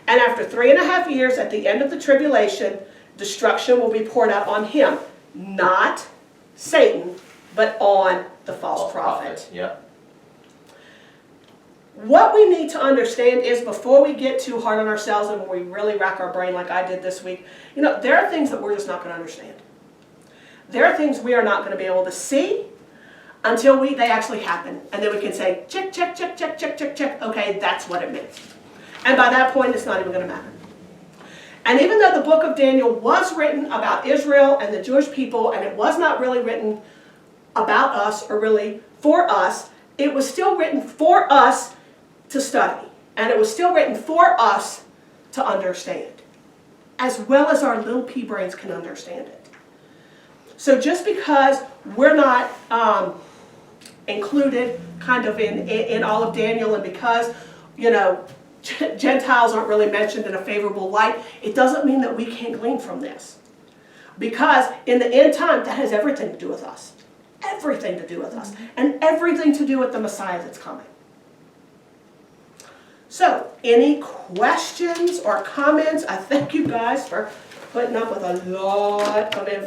And after 3.5 years at the end of the tribulation, destruction will be poured out on him, not Satan, but on the false prophet.
Yeah.
What we need to understand is, before we get too hard on ourselves and when we really rack our brain like I did this week, there are things that we're just not going to understand. There are things we are not going to be able to see until they actually happen. And then we can say, check, check, check, check, check, check, check. Okay, that's what it means. And by that point, it's not even going to matter. And even though the book of Daniel was written about Israel and the Jewish people, and it was not really written about us or really for us, it was still written for us to study. And it was still written for us to understand, as well as our little pea brains can understand it. So just because we're not included kind of in all of Daniel, and because, Gentiles aren't really mentioned in a favorable light, it doesn't mean that we can't glean from this. Because in the end time, that has everything to do with us. Everything to do with us. And everything to do with the Messiah that's coming. So, any questions or comments? I thank you guys for putting up with a lot of information.